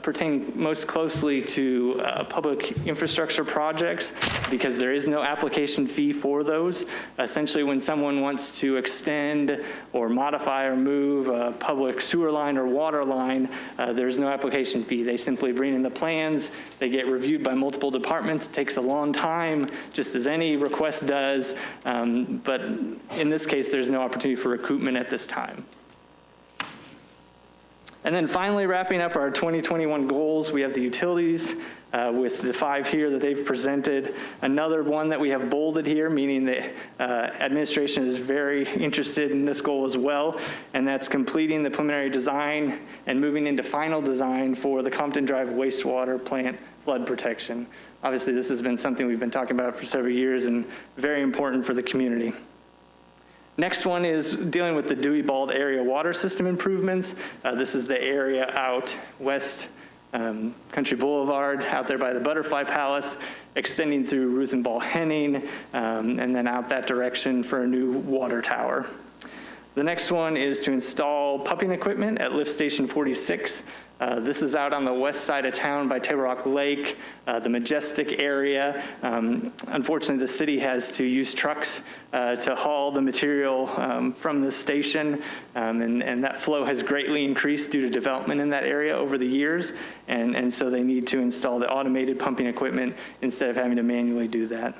pertain most closely to public infrastructure projects because there is no application fee for those. Essentially, when someone wants to extend or modify or move a public sewer line or water line, there's no application fee. They simply bring in the plans. They get reviewed by multiple departments. It takes a long time, just as any request does. But in this case, there's no opportunity for recoupment at this time. And then finally, wrapping up our 2021 goals, we have the utilities with the 5 here that they've presented. Another one that we have bolded here, meaning that administration is very interested in this goal as well, and that's completing the preliminary design and moving into final design for the Compton Drive wastewater plant flood protection. Obviously, this has been something we've been talking about for several years and very important for the community. Next one is dealing with the Dewey-Bald area water system improvements. This is the area out west Country Boulevard, out there by the Butterfly Palace, extending through Ruth and Ball Henning, and then out that direction for a new water tower. The next one is to install pumping equipment at Lift Station 46. This is out on the west side of town by Table Rock Lake, the Majestic area. Unfortunately, the city has to use trucks to haul the material from the station, and that flow has greatly increased due to development in that area over the years, and so they need to install the automated pumping equipment instead of having to manually do that.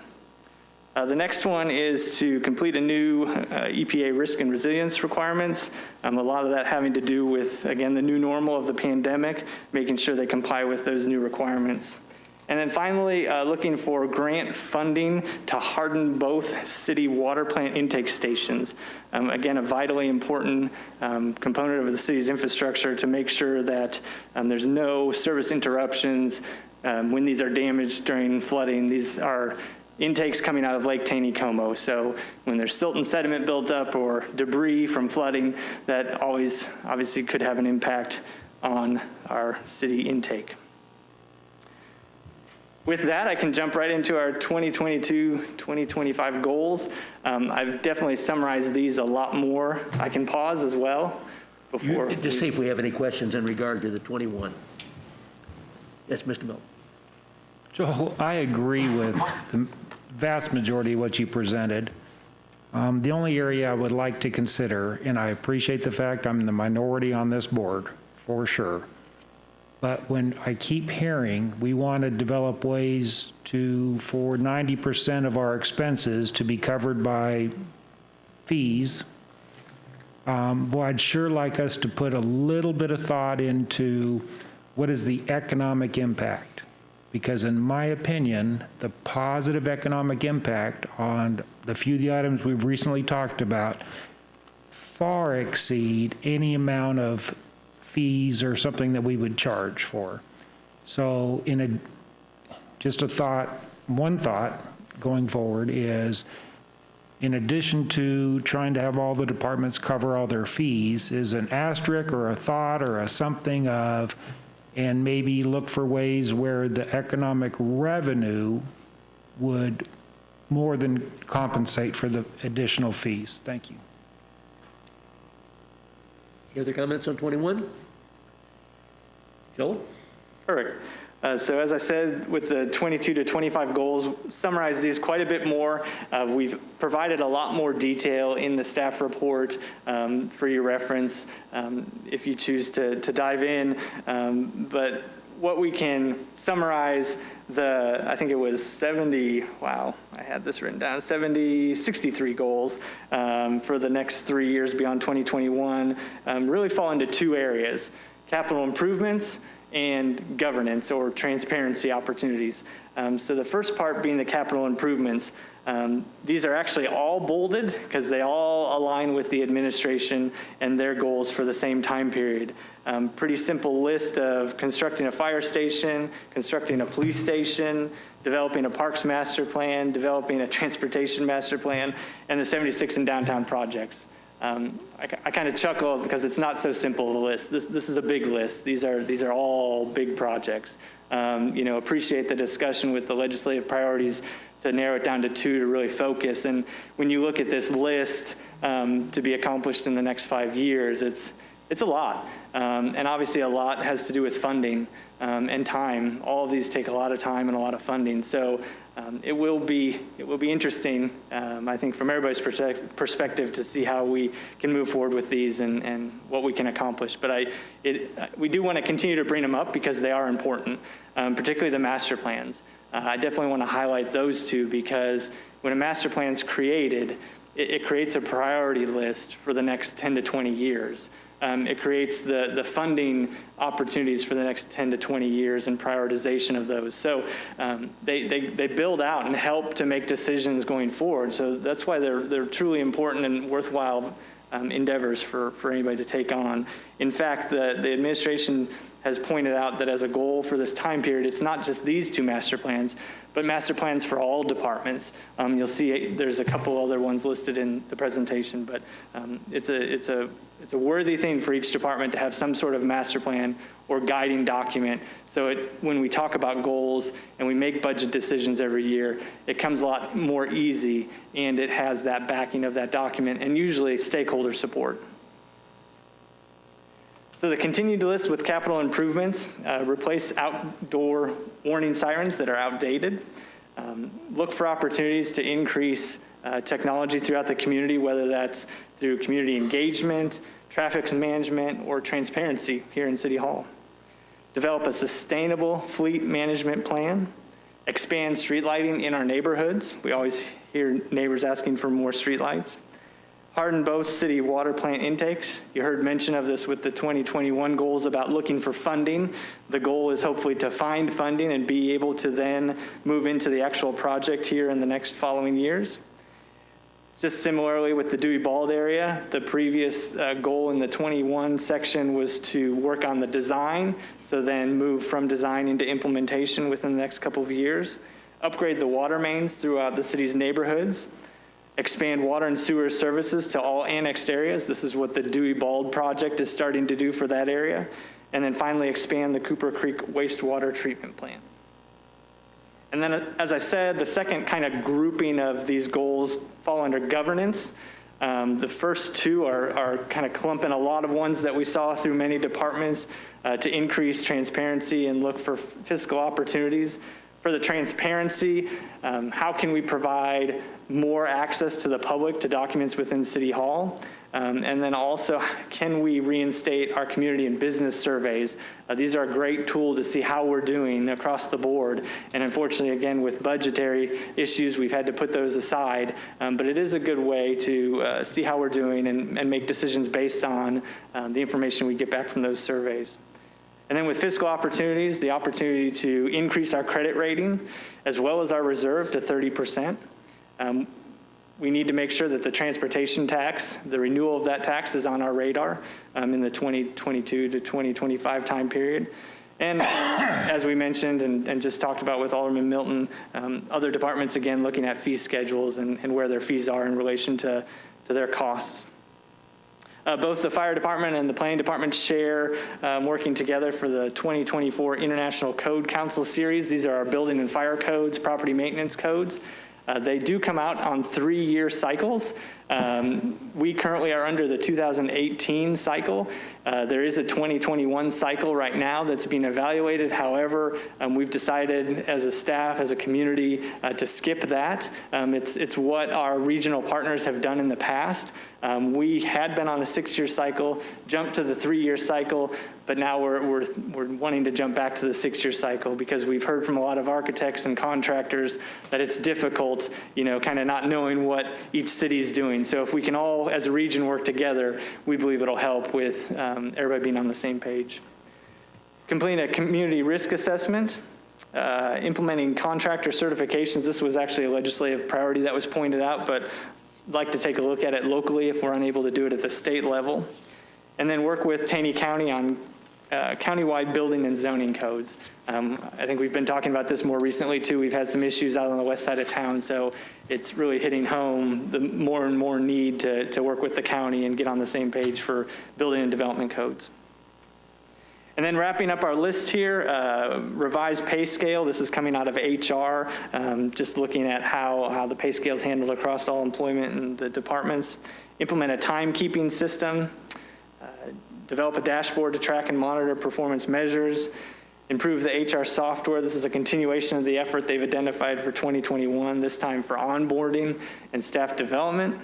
The next one is to complete a new EPA risk and resilience requirements. A lot of that having to do with, again, the new normal of the pandemic, making sure they comply with those new requirements. And then finally, looking for grant funding to harden both city water plant intake stations. Again, a vitally important component of the city's infrastructure to make sure that there's no service interruptions when these are damaged during flooding. These are intakes coming out of Lake Taneycomo. So when there's silt and sediment built up or debris from flooding, that always obviously could have an impact on our city intake. With that, I can jump right into our 2022-2025 goals. I've definitely summarized these a lot more. I can pause as well before. Just see if we have any questions in regard to the 21. Yes, Mr. Milton. Joel, I agree with the vast majority of what you presented. The only area I would like to consider, and I appreciate the fact I'm the minority on this board, for sure, but when I keep hearing we want to develop ways for 90% of our expenses to be covered by fees, well, I'd sure like us to put a little bit of thought into what is the economic impact. Because in my opinion, the positive economic impact on the few of the items we've recently talked about far exceed any amount of fees or something that we would charge for. So just a thought, one thought going forward is, in addition to trying to have all the departments cover all their fees, is an asterisk or a thought or a something of, and maybe look for ways where the economic revenue would more than compensate for the additional fees. Thank you. Any other comments on 21? Joel? Perfect. So as I said, with the 22 to 25 goals, summarize these quite a bit more. We've provided a lot more detail in the staff report for your reference if you choose to dive in. But what we can summarize, I think it was 63 goals for the next 3 years beyond 2021, really fall into two areas: capital improvements and governance or transparency opportunities. So the first part being the capital improvements. These are actually all bolded because they all align with the administration and their goals for the same time period. Pretty simple list of constructing a fire station, constructing a police station, developing a parks master plan, developing a transportation master plan, and the 76 in downtown projects. I kind of chuckle because it's not so simple of a list. This is a big list. These are all big projects. Appreciate the discussion with the legislative priorities to narrow it down to two to really focus. And when you look at this list to be accomplished in the next 5 years, it's a lot. And obviously a lot has to do with funding and time. All of these take a lot of time and a lot of funding. So it will be interesting, I think, from everybody's perspective to see how we can move forward with these and what we can accomplish. But we do want to continue to bring them up because they are important, particularly the master plans. I definitely want to highlight those two because when a master plan is created, it creates a priority list for the next 10 to 20 years. It creates the funding opportunities for the next 10 to 20 years and prioritization of those. So they build out and help to make decisions going forward. So that's why they're truly important and worthwhile endeavors for anybody to take on. In fact, the administration has pointed out that as a goal for this time period, it's not just these two master plans, but master plans for all departments. You'll see there's a couple other ones listed in the presentation, but it's a worthy thing for each department to have some sort of master plan or guiding document. So when we talk about goals and we make budget decisions every year, it comes a lot more easy and it has that backing of that document and usually stakeholder support. So the continued list with capital improvements, replace outdoor warning sirens that are outdated. Look for opportunities to increase technology throughout the community, whether that's through community engagement, traffic management, or transparency here in City Hall. Develop a sustainable fleet management plan. Expand street lighting in our neighborhoods. We always hear neighbors asking for more street lights. Harden both city water plant intakes. You heard mention of this with the 2021 goals about looking for funding. The goal is hopefully to find funding and be able to then move into the actual project here in the next following years. Just similarly with the Dewey-Bald area, the previous goal in the 21 section was to work on the design, so then move from design into implementation within the next couple of years. Upgrade the water mains throughout the city's neighborhoods. Expand water and sewer services to all annexed areas. This is what the Dewey-Bald project is starting to do for that area. And then finally expand the Cooper Creek wastewater treatment plant. And then, as I said, the second kind of grouping of these goals fall under governance. The first two are kind of clumping a lot of ones that we saw through many departments to increase transparency and look for fiscal opportunities. For the transparency, how can we provide more access to the public to documents within City Hall. And then also, can we reinstate our community and business surveys? These are a great tool to see how we're doing across the board. And unfortunately, again, with budgetary issues, we've had to put those aside. But it is a good way to see how we're doing and make decisions based on the information we get back from those surveys. And then with fiscal opportunities, the opportunity to increase our credit rating as well as our reserve to 30%. We need to make sure that the transportation tax, the renewal of that tax, is on our radar in the 2022 to 2025 time period. And as we mentioned and just talked about with Alderman Milton, other departments, again, looking at fee schedules and where their fees are in relation to their costs. Both the fire department and the planning department share working together for the 2024 International Code Council Series. These are our building and fire codes, property maintenance codes. They do come out on 3-year cycles. We currently are under the 2018 cycle. There is a 2021 cycle right now that's being evaluated. However, we've decided as a staff, as a community, to skip that. It's what our regional partners have done in the past. We had been on a 6-year cycle, jumped to the 3-year cycle, but now we're wanting to jump back to the 6-year cycle because we've heard from a lot of architects and contractors that it's difficult, kind of not knowing what each city is doing. So if we can all, as a region, work together, we believe it'll help with everybody being on the same page. Completing a community risk assessment, implementing contractor certifications. This was actually a legislative priority that was pointed out, but I'd like to take a look at it locally if we're unable to do it at the state level. And then work with Taney County on countywide building and zoning codes. I think we've been talking about this more recently too. We've had some issues out on the west side of town, so it's really hitting home the more and more need to work with the county and get on the same page for building and development codes. And then wrapping up our list here, revised pay scale. This is coming out of HR, just looking at how the pay scale is handled across all employment and the departments. Implement a timekeeping system. Develop a dashboard to track and monitor performance measures, improve the HR software. This is a continuation of the effort they've identified for 2021, this time for onboarding and staff development.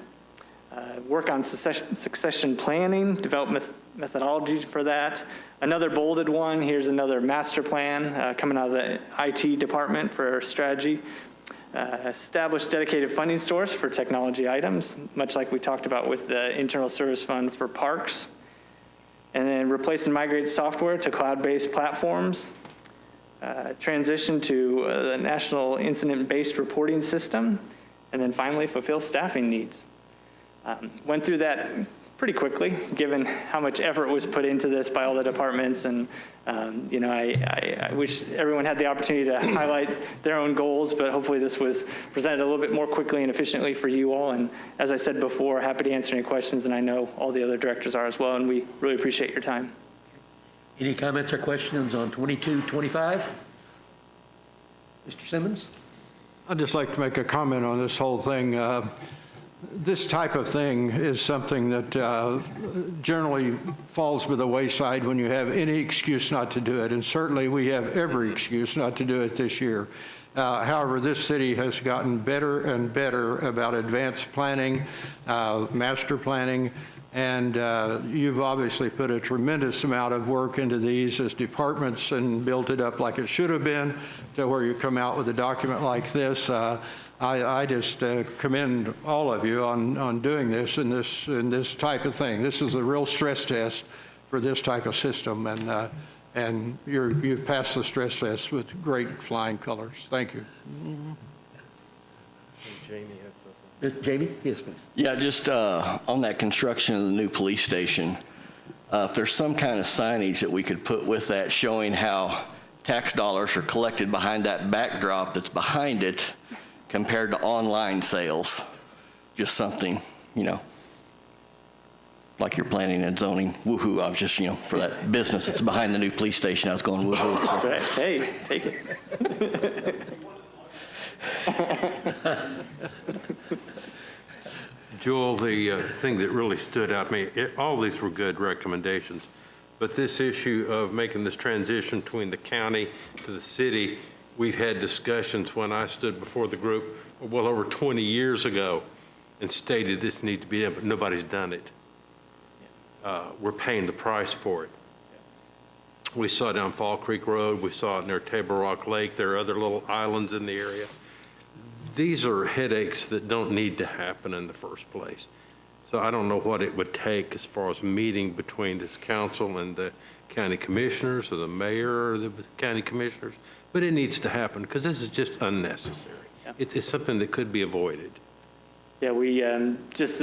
Work on succession planning, develop methodology for that. Another bolded one, here's another master plan coming out of the IT department for strategy. Establish dedicated funding source for technology items, much like we talked about with the internal service fund for parks. And then replace and migrate software to cloud-based platforms. Transition to the national incident-based reporting system. And then finally, fulfill staffing needs. Went through that pretty quickly, given how much effort was put into this by all the departments. And, I wish everyone had the opportunity to highlight their own goals, but hopefully this was presented a little bit more quickly and efficiently for you all. And as I said before, happy to answer any questions, and I know all the other directors are as well, and we really appreciate your time. Any comments or questions on 2225? Mr. Simmons? I'd just like to make a comment on this whole thing. This type of thing is something that generally falls by the wayside when you have any excuse not to do it, and certainly we have every excuse not to do it this year. However, this city has gotten better and better about advanced planning, master planning, and you've obviously put a tremendous amount of work into these as departments and built it up like it should have been to where you come out with a document like this. I just commend all of you on doing this and this type of thing. This is a real stress test for this type of system, and you've passed the stress test with great flying colors. Thank you. Jamie? Yes, please. Yeah, just on that construction of the new police station, if there's some kind of signage that we could put with that showing how tax dollars are collected behind that backdrop that's behind it compared to online sales, just something, like you're planning and zoning, woohoo. I was just, for that business that's behind the new police station, I was going woohoo. So. Hey, take it. Joel, the thing that really stood out to me, all these were good recommendations, but this issue of making this transition between the county to the city, we've had discussions when I stood before the group well over 20 years ago and stated this needs to be done, but nobody's done it. We're paying the price for it. We saw it down Fall Creek Road. We saw it near Table Rock Lake. There are other little islands in the area. These are headaches that don't need to happen in the first place. So I don't know what it would take as far as meeting between this council and the county commissioners or the mayor or the county commissioners, but it needs to happen because this is just unnecessary. Yeah. It's something that could be avoided. Yeah, we, just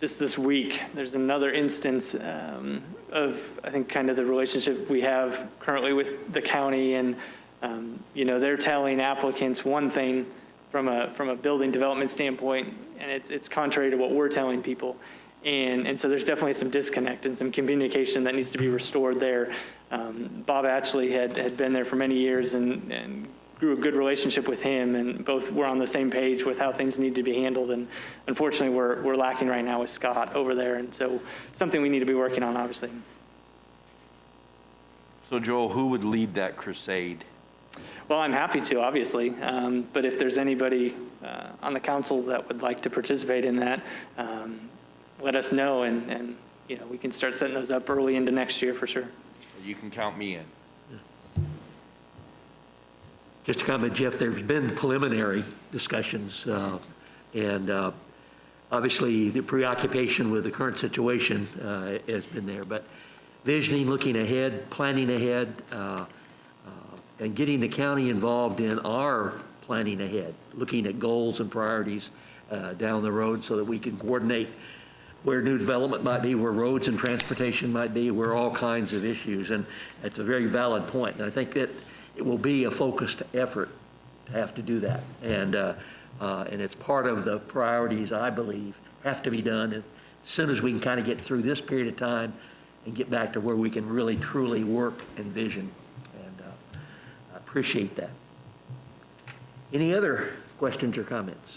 this week, there's another instance of, I think, kind of the relationship we have currently with the county, and, you know, they're telling applicants one thing from a building development standpoint, and it's contrary to what we're telling people. And so there's definitely some disconnect and some communication that needs to be restored there. Bob Atchley had been there for many years and grew a good relationship with him, and both were on the same page with how things need to be handled. And unfortunately, we're lacking right now with Scott over there. And so something we need to be working on, obviously. So Joel, who would lead that crusade? Well, I'm happy to, obviously. But if there's anybody on the council that would like to participate in that, let us know, and you know, we can start setting those up early into next year for sure. You can count me in. Just to comment, Jeff, there's been preliminary discussions, and obviously the preoccupation with the current situation has been there, but visioning, looking ahead, planning ahead, and getting the county involved in our planning ahead, looking at goals and priorities down the road so that we can coordinate where new development might be, where roads and transportation might be, where all kinds of issues. And it's a very valid point. And I think that it will be a focused effort to have to do that. And it's part of the priorities, I believe, have to be done as soon as we can kind of get through this period of time and get back to where we can really, truly work and vision. And I appreciate that. Any other questions or comments?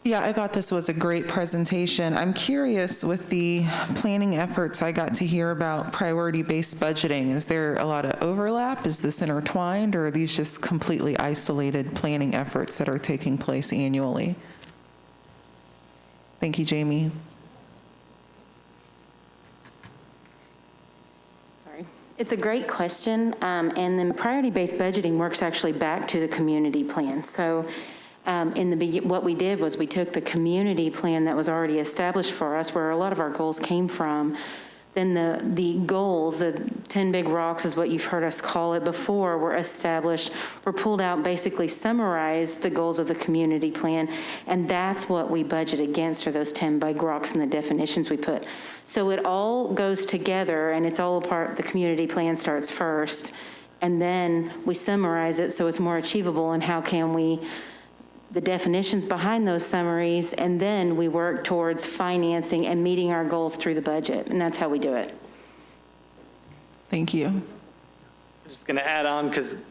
Yeah, I thought this was a great presentation. I'm curious, with the planning efforts I got to hear about priority-based budgeting, is there a lot of overlap? Is this intertwined, or are these just completely isolated planning efforts that are taking place annually? Thank you, Jamie. Sorry. It's a great question, and then priority-based budgeting works actually back to the community plan. So what we did was we took the community plan that was already established for us, where a lot of our goals came from. Then the goals, the 10 big rocks is what you've heard us call it before, were established, were pulled out, basically summarized the goals of the community plan, and that's what we budget against, are those 10 big rocks and the definitions we put. So it all goes together, and it's all a part, the community plan starts first, and then we summarize it so it's more achievable, and how can we, the definitions behind those summaries, and then we work towards financing and meeting our goals through the budget, and that's how we do it. Thank you. I'm just going to add on, because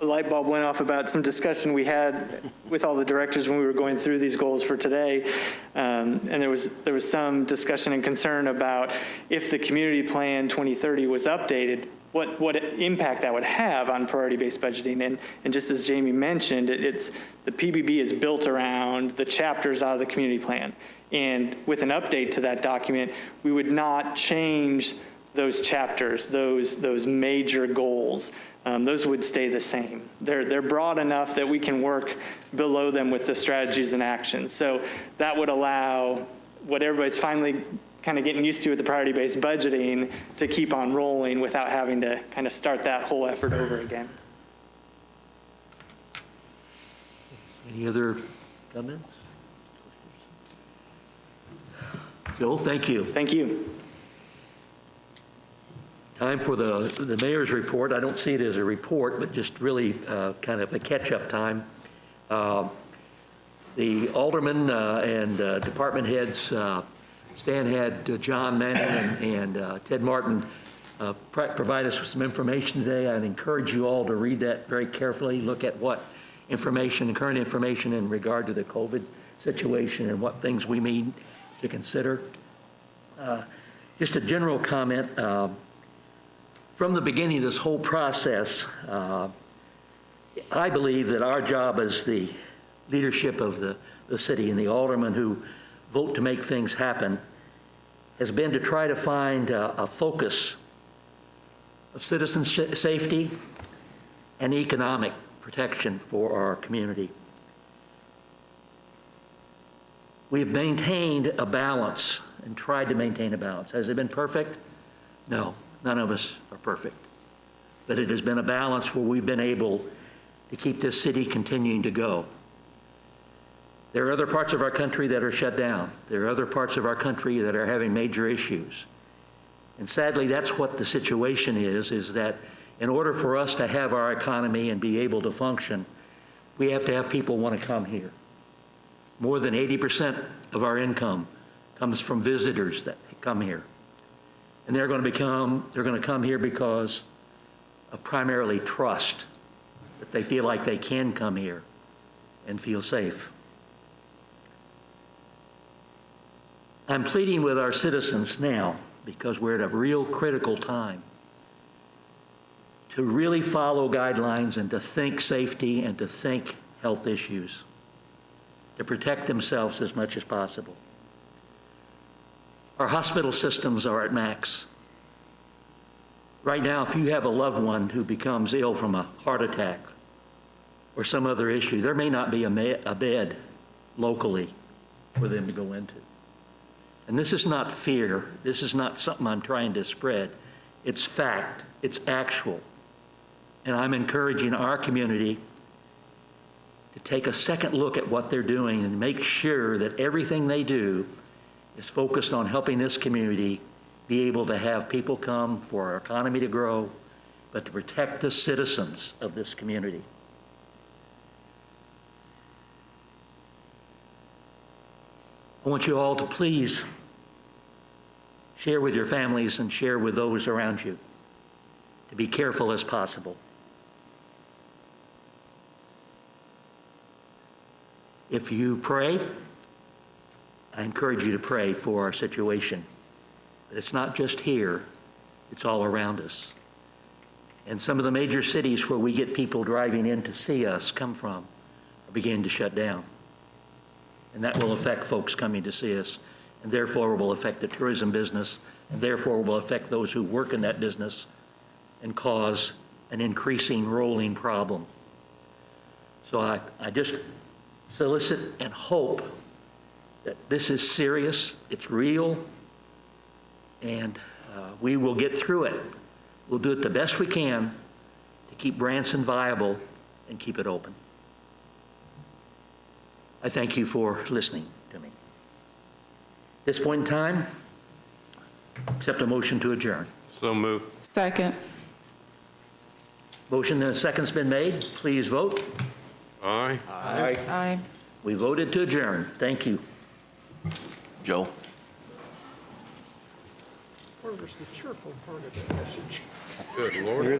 a light bulb went off about some discussion we had with all the directors when we were going through these goals for today, and there was some discussion and concern about if the community plan 2030 was updated, what impact that would have on priority-based budgeting. And just as Jamie mentioned, the PBB is built around the chapters out of the community plan. And with an update to that document, we would not change those chapters, those major goals. Those would stay the same. They're broad enough that we can work below them with the strategies and actions. So that would allow what everybody's finally kind of getting used to with the priority-based budgeting to keep on rolling without having to kind of start that whole effort over again. Any other comments? Joel, thank you. Thank you. Time for the mayor's report. I don't see it as a report, but just really kind of a catch-up time. The aldermen and department heads, Stan had John Manning and Ted Martin provide us with some information today. I'd encourage you all to read that very carefully, look at what information, current information in regard to the COVID situation and what things we need to consider. Just a general comment. From the beginning of this whole process, I believe that our job as the leadership of the city and the aldermen who vote to make things happen, has been to try to find a focus of citizen safety and economic protection for our community. We've maintained a balance and tried to maintain a balance. Has it been perfect? No, none of us are perfect. But it has been a balance where we've been able to keep this city continuing to go. There are other parts of our country that are shut down. There are other parts of our country that are having major issues. And sadly, that's what the situation is that in order for us to have our economy and be able to function, we have to have people want to come here. More than 80% of our income comes from visitors that come here. And they're going to come here because of primarily trust, that they feel like they can come here and feel safe. I'm pleading with our citizens now, because we're at a real critical time, to really follow guidelines and to think safety and to think health issues, to protect themselves as much as possible. Our hospital systems are at max. Right now, if you have a loved one who becomes ill from a heart attack or some other issue, there may not be a bed locally for them to go into. And this is not fear. This is not something I'm trying to spread. It's fact. It's actual. And I'm encouraging our community to take a second look at what they're doing and make sure that everything they do is focused on helping this community be able to have people come for our economy to grow, but to protect the citizens of this community. I want you all to please share with your families and share with those around you to be careful as possible. If you pray, I encourage you to pray for our situation. But it's not just here, it's all around us. And some of the major cities where we get people driving in to see us come from are beginning to shut down. And that will affect folks coming to see us, and therefore will affect the tourism business, and therefore will affect those who work in that business and cause an increasing rolling problem. So I just solicit and hope that this is serious, it's real, and we will get through it. We'll do it the best we can to keep Branson viable and keep it open. I thank you for listening to me. At this point in time, accept a motion to adjourn. So moved. Second. Motion and a second's been made. Please vote. Aye. Aye. We voted to adjourn. Thank you. Joe? Where was the cheerful part of that message? Good Lord.